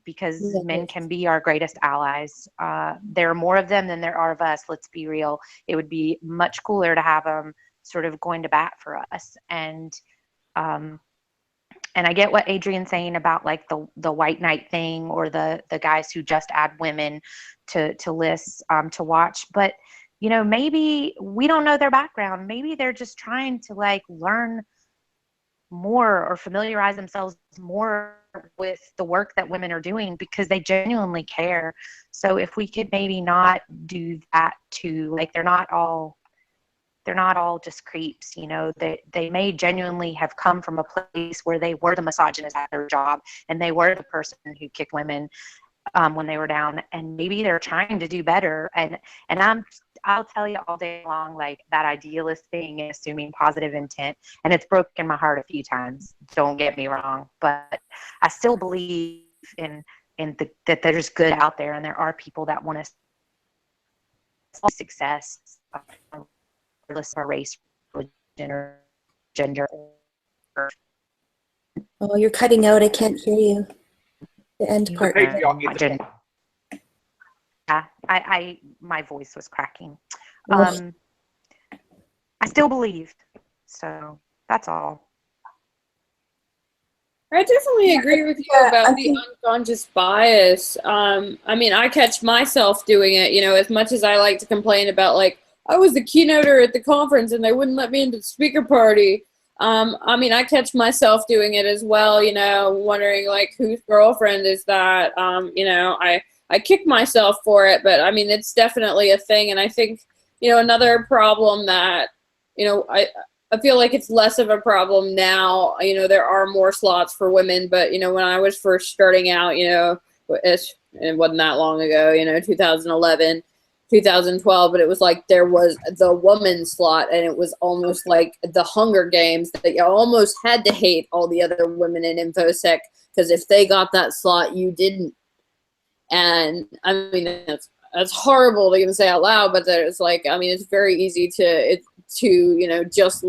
S4: because men can be our greatest allies. There are more of them than there are of us. Let's be real. It would be much cooler to have them sort of going to bat for us. And I get what Adrian's saying about like the white knight thing, or the guys who just add women to lists to watch. But, you know, maybe we don't know their background. Maybe they're just trying to like learn more or familiarize themselves more with the work that women are doing because they genuinely care. So if we could maybe not do that too, like they're not all just creeps, you know, they may genuinely have come from a place where they were the misogynist at their job and they were the person who kicked women when they were down, and maybe they're trying to do better. And I'll tell you all day long, like that idealist thing and assuming positive intent, and it's broken my heart a few times, don't get me wrong, but I still believe that there's good out there, and there are people that want to success, regardless of our race, religion, or gender.
S7: Oh, you're cutting out. I can't hear you. The end part.
S4: Yeah, my voice was cracking.
S7: Oh.
S4: I still believe, so that's all.
S3: I definitely agree with you about the unconscious bias. I mean, I catch myself doing it, you know, as much as I like to complain about, like, I was the keynoter at the conference and they wouldn't let me into the speaker party. I mean, I catch myself doing it as well, you know, wondering, like, whose girlfriend is that? You know, I kick myself for it, but I mean, it's definitely a thing. And I think, you know, another problem that, you know, I feel like it's less of a problem now. You know, there are more slots for women, but, you know, when I was first starting out, you know, it wasn't that long ago, you know, 2011, 2012, but it was like there was the woman slot, and it was almost like the Hunger Games, that you almost had to hate all the other women in InfoSec, because if they got that slot, you didn't. And I mean, that's horrible to even say out loud, but that it's like, I mean, it's very easy to you know, just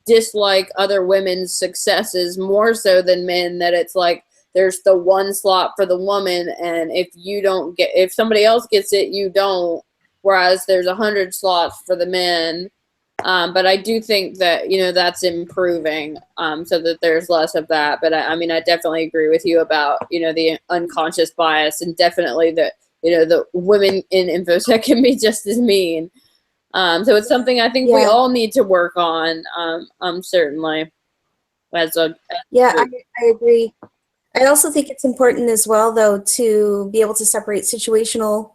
S3: dislike other women's successes more so than men, that it's like there's the one slot for the woman, and if somebody else gets it, you don't, whereas there's 100 slots for the men. But I do think that, you know, that's improving, so that there's less of that. But I mean, I definitely agree with you about, you know, the unconscious bias, and definitely that, you know, the women in InfoSec can be just as mean. So it's something I think we all need to work on, certainly. I
S7: agree. I also think it's important as well, though, to be able to separate situational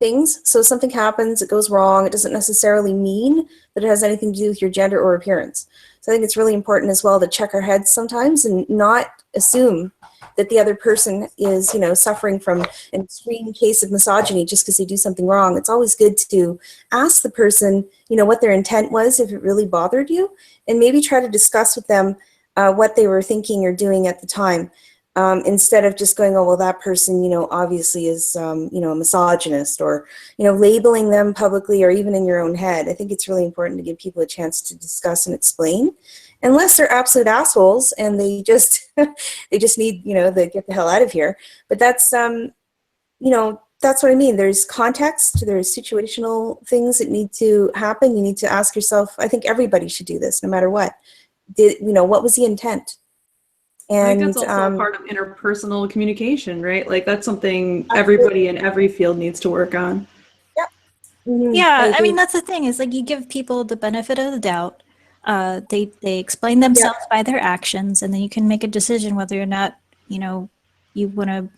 S7: things. So if something happens, it goes wrong, it doesn't necessarily mean that it has anything to do with your gender or appearance. So I think it's really important as well to check our heads sometimes and not assume that the other person is, you know, suffering from an extreme case of misogyny just because they do something wrong. It's always good to ask the person, you know, what their intent was, if it really bothered you, and maybe try to discuss with them what they were thinking or doing at the time. Instead of just going, oh, well, that person, you know, obviously is, you know, a misogynist, or, you know, labeling them publicly or even in your own head. I think it's really important to give people a chance to discuss and explain, unless they're absolute assholes and they just need, you know, to get the hell out of here. But that's, you know, that's what I mean. There's context, there's situational things that need to happen. You need to ask yourself, I think everybody should do this no matter what. You know, what was the intent? And
S8: I think that's also part of interpersonal communication, right? Like that's something everybody in every field needs to work on.
S7: Yeah. Mm-hmm.
S5: Yeah, I mean, that's the thing, is like you give people the benefit of the doubt. They explain themselves by their actions, and then you can make a decision whether or not, you know, you want to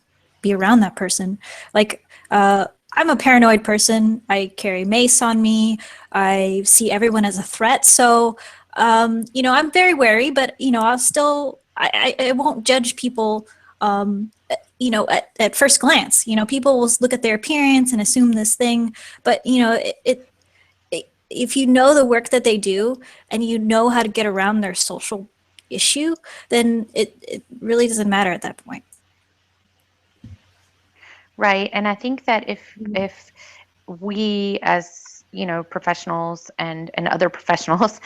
S5: be around that person. Like, I'm a paranoid person. I carry mace on me. I see everyone as a threat. So, you know, I'm very wary, but, you know, I'll still, I won't judge people, you know, at first glance. You know, people will look at their appearance and assume this thing, but, you know, if you know the work that they do and you know how to get around their social issue, then it really doesn't matter at that point.
S4: Right. And I think that if we as, you know, professionals and other professionals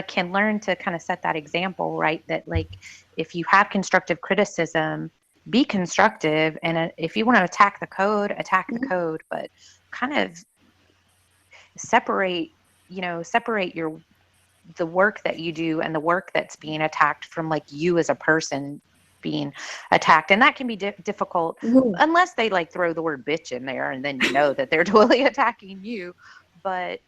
S4: can learn to kind of set that example, right? That like if you have constructive criticism, be constructive. And if you want to attack the code, attack the code, but kind of separate, you know, separate the work that you do and the work that's being attacked from like you as a person being attacked. And that can be difficult unless they like throw the word bitch in there, and then you know that they're totally attacking you. But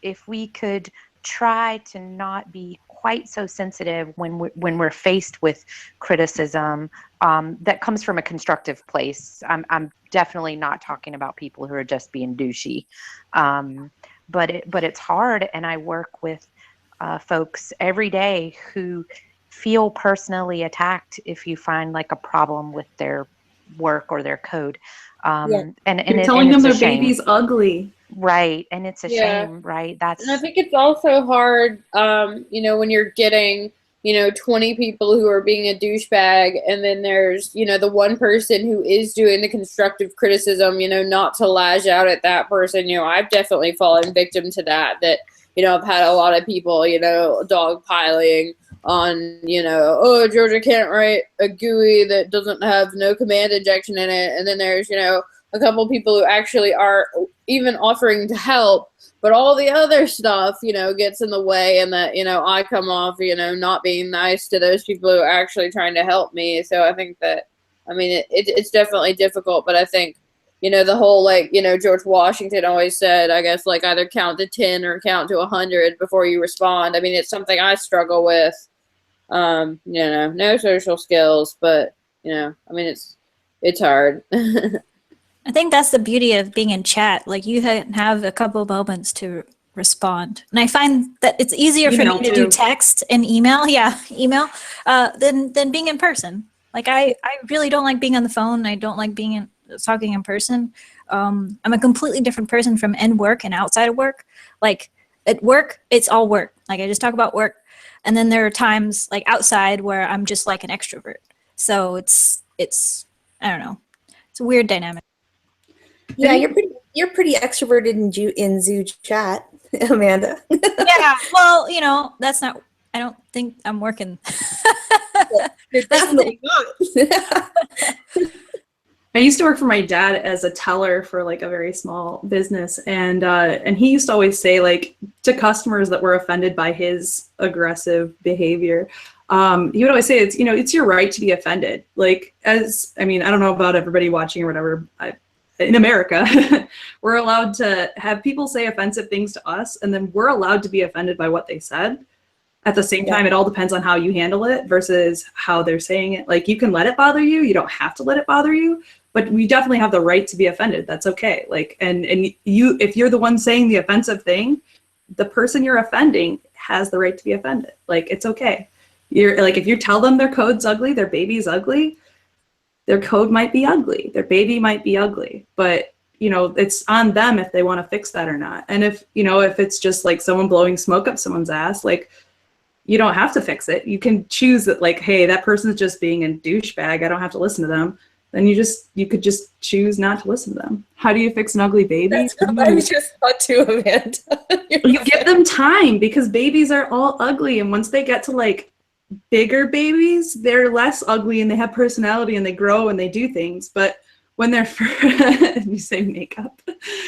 S4: if we could try to not be quite so sensitive when we're faced with criticism that comes from a constructive place. I'm definitely not talking about people who are just being douchey, but it's hard. And I work with folks every day who feel personally attacked if you find like a problem with their work or their code. And
S8: you're telling them their baby's ugly.
S4: Right. And it's a shame, right?
S3: And I think it's also hard, you know, when you're getting, you know, 20 people who are being a douchebag, and then there's, you know, the one person who is doing the constructive criticism, you know, not to lash out at that person. You know, I've definitely fallen victim to that, you know, I've had a lot of people, you know, dogpiling on, you know, oh, Georgia can't write a GUI that doesn't have no command injection in it. And then there's, you know, a couple people who actually are even offering to help, but all the other stuff, you know, gets in the way, and that, you know, I come off, you know, not being nice to those people who are actually trying to help me. So I think that, I mean, it's definitely difficult, but I think, you know, the whole, like, you know, George Washington always said, I guess, like, either count to 10 or count to 100 before you respond. I mean, it's something I struggle with. You know, no social skills, but, you know, I mean, it's hard.
S5: I think that's the beauty of being in chat. Like, you have a couple of moments to respond. And I find that it's easier for me to do text and email, than being in person. Like, I really don't like being on the phone. I don't like talking in person. I'm a completely different person from in work and outside of work. Like, at work, it's all work. Like, I just talk about work. And then there are times, like, outside where I'm just like an extrovert. So it's I don't know. It's a weird dynamic.
S7: Yeah, you're pretty extroverted in Zoo chat, Amanda.
S5: Yeah, well, you know, that's not. I don't think I'm working.
S7: You're definitely not.
S8: I used to work for my dad as a teller for like a very small business, and he used to always say, like, to customers that were offended by his aggressive behavior, he would always say, it's, you know, it's your right to be offended. Like, I don't know about everybody watching or whatever. In America, we're allowed to have people say offensive things to us, and then we're allowed to be offended by what they said. At the same time, it all depends on how you handle it versus how they're saying it. Like, you can let it bother you. You don't have to let it bother you, but we definitely have the right to be offended. That's okay. Like, and you, if you're the one saying the offensive thing, the person you're offending has the right to be offended. Like, it's okay. You're like, if you tell them their code's ugly, their baby's ugly, their code might be ugly, their baby might be ugly, but, you know, it's on them if they want to fix that or not. And if, you know, if it's just like someone blowing smoke up someone's ass, like, you don't have to fix it. You can choose that, like, hey, that person's just being a douchebag, I don't have to listen to them. Then you could just choose not to listen to them. How do you fix an ugly baby?
S7: That's what I was just thought too, Amanda.
S8: You give them time, because babies are all ugly, and once they get to like bigger babies, they're less ugly and they have personality and they grow and they do things. But when they're you say makeup.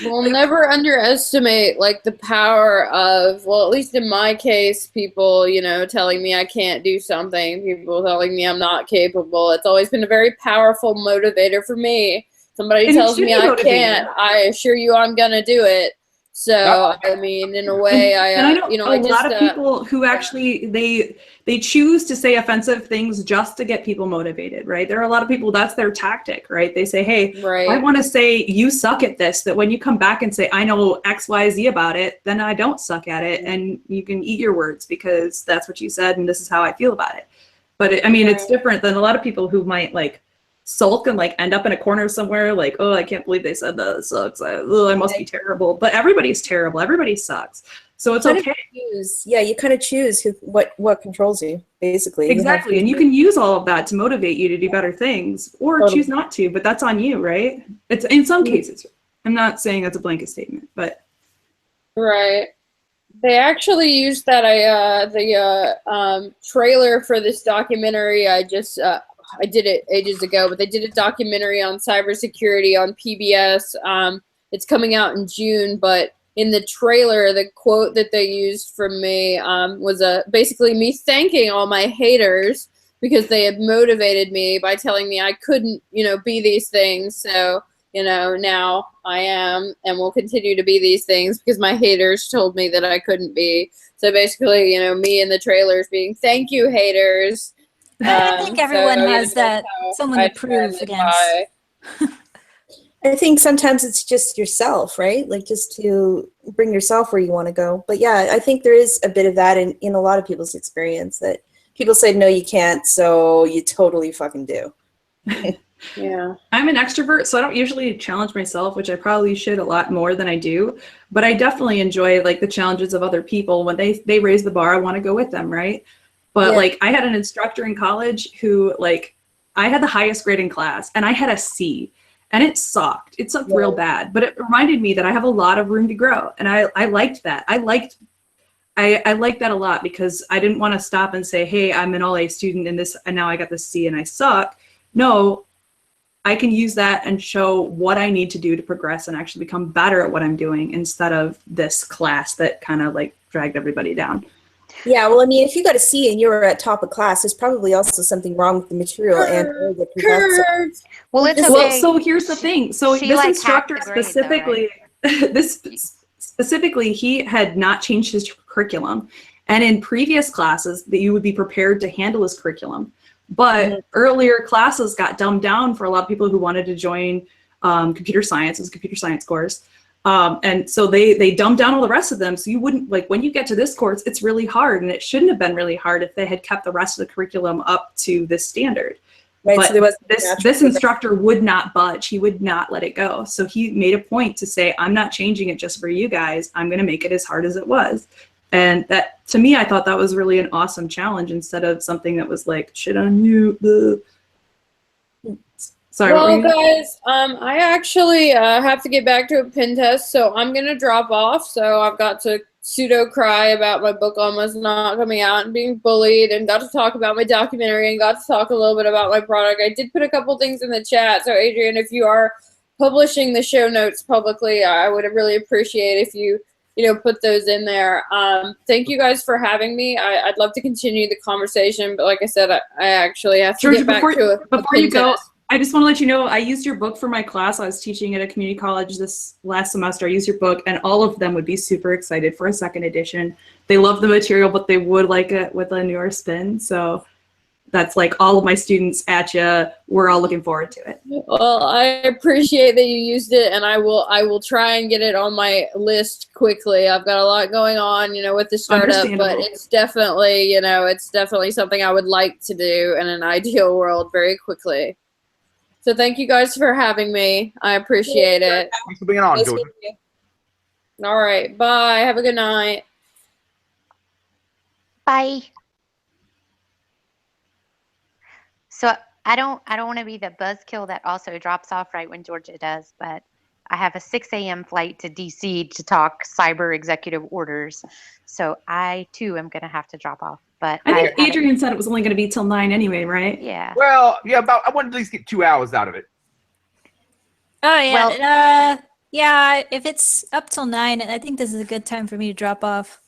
S3: We'll never underestimate, like, the power of, well, at least in my case, people, you know, telling me I can't do something, people telling me I'm not capable. It's always been a very powerful motivator for me. Somebody tells me I can't, I assure you I'm gonna do it. So, I mean, in a way,
S8: I know, you know, a lot of people who actually, they choose to say offensive things just to get people motivated, right? There are a lot of people, that's their tactic, right? They say, hey, I want to say you suck at this, that when you come back and say, I know X, Y, Z about it, then I don't suck at it, and you can eat your words because that's what you said and this is how I feel about it. But I mean, it's different than a lot of people who might like sulk and like end up in a corner somewhere like, oh, I can't believe they said that, it sucks, I must be terrible. But everybody's terrible, everybody sucks. So it's
S7: Kind
S8: okay.
S7: of choose, yeah, you kind of choose what controls you, basically. You have
S8: Exactly. And you can use all of that to motivate you to do better things, or
S7: Totally.
S8: choose not to, but that's on you, right? It's in some cases. I'm not saying that's a blanket statement, but
S3: Right. They actually used that trailer for this documentary. I did it ages ago, but they did a documentary on cybersecurity on PBS. It's coming out in June, but in the trailer, the quote that they used from me was basically me thanking all my haters because they had motivated me by telling me I couldn't, be these things. So, now I am and will continue to be these things because my haters told me that I couldn't be. So basically, me in the trailers being, thank you, haters.
S5: I think everyone has that someone to prove against.
S7: I think sometimes it's just yourself, right? Like just to bring yourself where you want to go. But yeah, I think there is a bit of that in a lot of people's experience that people say, no, you can't, so you totally fucking do.
S3: Yeah.
S8: I'm an extrovert, so I don't usually challenge myself, which I probably should a lot more than I do. But I definitely enjoy like the challenges of other people. When they raise the bar, I want to go with them, right? But
S7: Yeah.
S8: like I had an instructor in college who like I had the highest grade in class and I had a C. And it sucked. It sucked real bad. But it reminded me that I have a lot of room to grow. And I liked that. I liked that a lot because I didn't want to stop and say, hey, I'm an all-A student in this and now I got this C and I suck. No, I can use that and show what I need to do to progress and actually become better at what I'm doing instead of this class that kind of like dragged everybody down.
S7: Yeah, well, I mean, if you got a C and you're at top of class, there's probably also something wrong with the material and or the professor.
S4: Well, it's okay.
S8: Well, so here's the thing. So
S4: She,
S8: this
S4: like,
S8: instructor
S4: hacked the grade, though,
S8: specifically, specifically, he had not changed his curriculum. And in previous classes, that you would be prepared to handle his curriculum. But earlier classes got dumbed down for a lot of people who wanted to join computer science as computer science course. And so they dumbed down all the rest of them. So you wouldn't, like, when you get to this course, it's really hard. And it shouldn't have been really hard if they had kept the rest of the curriculum up to this standard.
S7: Right,
S8: But
S7: so there was
S8: this instructor would not budge. He would not let it go. So he made a point to say, I'm not changing it just for you guys. I'm going to make it as hard as it was. And that, to me, I thought that was really an awesome challenge instead of something that was like, shit on you. Sorry.
S3: Well, guys, I actually have to get back to a pen test, so I'm going to drop off. So I've got to pseudo cry about my book almost not coming out and being bullied, and got to talk about my documentary and got to talk a little bit about my product. I did put a couple things in the chat. So Adrian, if you are publishing the show notes publicly, I would really appreciate if you put those in there. Thank you guys for having me. I'd love to continue the conversation, but like I said, I actually have to
S8: Georgia,
S3: get back to a
S8: before you
S3: pen
S8: go,
S3: test.
S8: I just want to let you know, I used your book for my class. I was teaching at a community college this last semester. I used your book, and all of them would be super excited for a second edition. They love the material, but they would like it with a newer spin. So that's like all of my students at you. We're all looking forward to it.
S3: Well, I appreciate that you used it, and I will try and get it on my list quickly. I've got a lot going on, with the startup, but it's definitely something I would like to do in an ideal world very quickly. So thank you guys for having me. I appreciate it.
S1: Thanks for being on, Georgia.
S3: All right. Bye. Have a good night.
S4: Bye. So I don't want to be the buzzkill that also drops off right when Georgia does, but I have a 6 a.m. flight to DC to talk cyber executive orders. So I too am going to have to drop off. But
S8: I think Adrian said it was only going to be till 9 anyway, right?
S4: Yeah.
S1: Well, yeah, I want to at least get 2 hours out of it.
S5: Oh yeah,
S4: Well,
S5: yeah. If it's up till 9, I think this is a good time for me to drop off.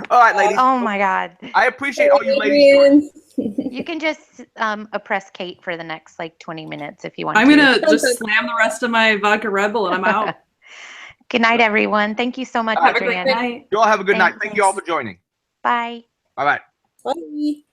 S1: All right, ladies.
S4: Oh my God.
S1: I appreciate all you ladies.
S4: You can just oppress Kate for the next like 20 minutes if you want
S8: I'm
S4: to.
S8: going to just slam the rest of my vodka Red Bull and I'm out.
S4: Good night, everyone. Thank you so much,
S8: Have a great
S4: Adrian.
S8: night.
S1: You all have a good night. Thank you all for joining.
S4: Bye.
S1: Bye-bye.
S7: Bye.